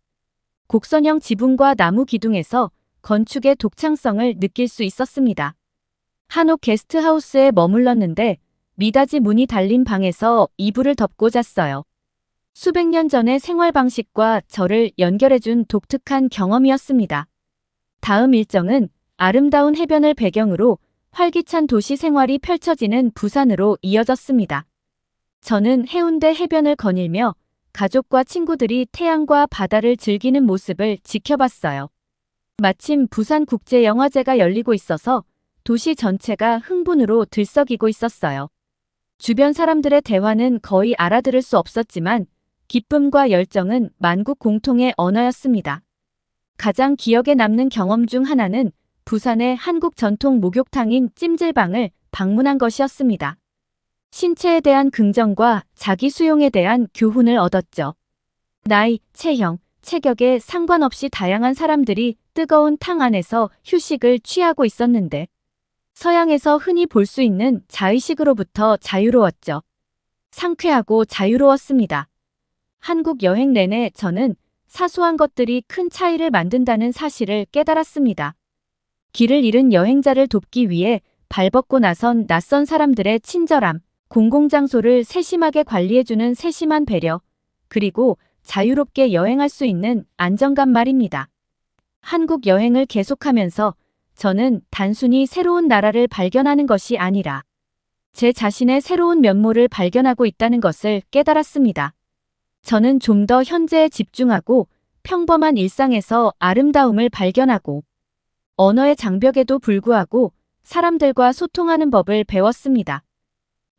곡선형 지붕과 나무 기둥에서 건축의 독창성을 느낄 수 있었습니다. 한옥 게스트하우스에 머물렀는데 미닫이 문이 달린 방에서 이불을 덮고 잤어요. 수백 년 전의 생활 방식과 저를 연결해준 독특한 경험이었습니다. 다음 일정은 아름다운 해변을 배경으로 활기찬 도시 생활이 펼쳐지는 부산으로 이어졌습니다. 저는 해운대 해변을 거닐며 가족과 친구들이 태양과 바다를 즐기는 모습을 지켜봤어요. 마침 부산국제영화제가 열리고 있어서 도시 전체가 흥분으로 들썩이고 있었어요. 주변 사람들의 대화는 거의 알아들을 수 없었지만 기쁨과 열정은 만국 공통의 언어였습니다. 가장 기억에 남는 경험 중 하나는 부산의 한국 전통 목욕탕인 찜질방을 방문한 것이었습니다. 신체에 대한 긍정과 자기 수용에 대한 교훈을 얻었죠. 나이, 체형, 체격에 상관없이 다양한 사람들이 뜨거운 탕 안에서 휴식을 취하고 있었는데 서양에서 흔히 볼 수 있는 자의식으로부터 자유로웠죠. 상쾌하고 자유로웠습니다. 한국 여행 내내 저는 사소한 것들이 큰 차이를 만든다는 사실을 깨달았습니다. 길을 잃은 여행자를 돕기 위해 발벗고 나선 낯선 사람들의 친절함, 공공장소를 세심하게 관리해주는 세심한 배려, 그리고 자유롭게 여행할 수 있는 안정감 말입니다. 한국 여행을 계속하면서 저는 단순히 새로운 나라를 발견하는 것이 아니라 제 자신의 새로운 면모를 발견하고 있다는 것을 깨달았습니다. 저는 좀 더 현재에 집중하고 평범한 일상에서 아름다움을 발견하고 언어의 장벽에도 불구하고 사람들과 소통하는 법을 배웠습니다.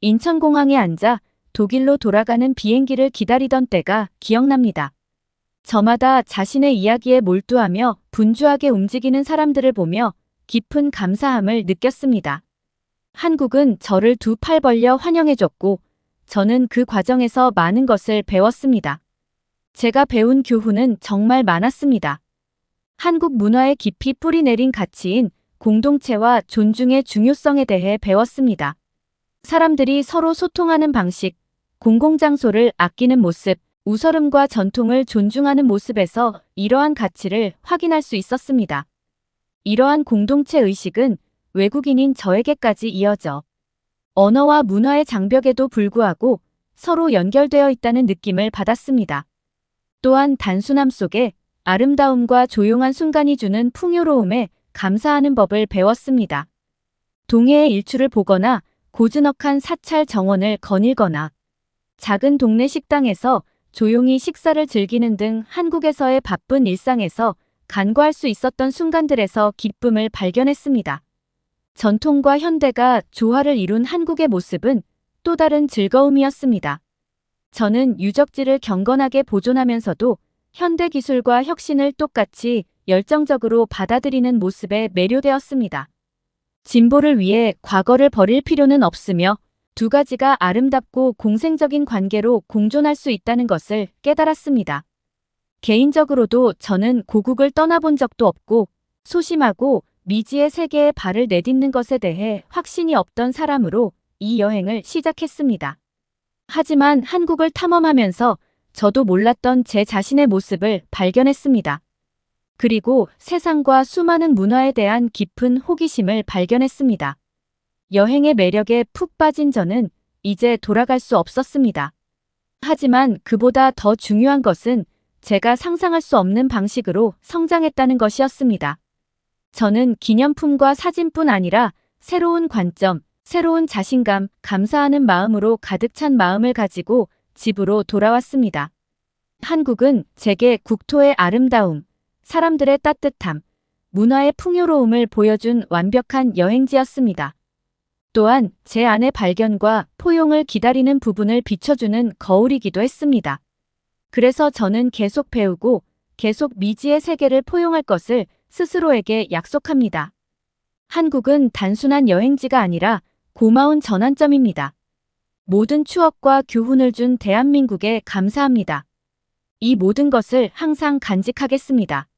인천공항에 앉아 독일로 돌아가는 비행기를 기다리던 때가 기억납니다. 저마다 자신의 이야기에 몰두하며 분주하게 움직이는 사람들을 보며 깊은 감사함을 느꼈습니다. 한국은 저를 두 팔 벌려 환영해줬고 저는 그 과정에서 많은 것을 배웠습니다. 제가 배운 교훈은 정말 많았습니다. 한국 문화에 깊이 뿌리내린 가치인 공동체와 존중의 중요성에 대해 배웠습니다. 사람들이 서로 소통하는 방식, 공공장소를 아끼는 모습, 우서름과 전통을 존중하는 모습에서 이러한 가치를 확인할 수 있었습니다. 이러한 공동체 의식은 외국인인 저에게까지 이어져 언어와 문화의 장벽에도 불구하고 서로 연결되어 있다는 느낌을 받았습니다. 또한 단순함 속에 아름다움과 조용한 순간이 주는 풍요로움에 감사하는 법을 배웠습니다. 동해의 일출을 보거나 고즈넉한 사찰 정원을 거닐거나 작은 동네 식당에서 조용히 식사를 즐기는 등 한국에서의 바쁜 일상에서 간과할 수 있었던 순간들에서 기쁨을 발견했습니다. 전통과 현대가 조화를 이룬 한국의 모습은 또 다른 즐거움이었습니다. 저는 유적지를 경건하게 보존하면서도 현대 기술과 혁신을 똑같이 열정적으로 받아들이는 모습에 매료되었습니다. 진보를 위해 과거를 버릴 필요는 없으며 두 가지가 아름답고 공생적인 관계로 공존할 수 있다는 것을 깨달았습니다. 개인적으로도 저는 고국을 떠나본 적도 없고 소심하고 미지의 세계에 발을 내딛는 것에 대해 확신이 없던 사람으로 이 여행을 시작했습니다. 하지만 한국을 탐험하면서 저도 몰랐던 제 자신의 모습을 발견했습니다. 그리고 세상과 수많은 문화에 대한 깊은 호기심을 발견했습니다. 여행의 매력에 푹 빠진 저는 이제 돌아갈 수 없었습니다. 하지만 그보다 더 중요한 것은 제가 상상할 수 없는 방식으로 성장했다는 것이었습니다. 저는 기념품과 사진뿐 아니라 새로운 관점, 새로운 자신감, 감사하는 마음으로 가득 찬 마음을 가지고 집으로 돌아왔습니다. 한국은 제게 국토의 아름다움, 사람들의 따뜻함, 문화의 풍요로움을 보여준 완벽한 여행지였습니다. 또한 제 안의 발견과 포용을 기다리는 부분을 비춰주는 거울이기도 했습니다. 그래서 저는 계속 배우고 계속 미지의 세계를 포용할 것을 스스로에게 약속합니다. 한국은 단순한 여행지가 아니라 고마운 전환점입니다. 모든 추억과 교훈을 준 대한민국에 감사합니다. 이 모든 것을 항상 간직하겠습니다.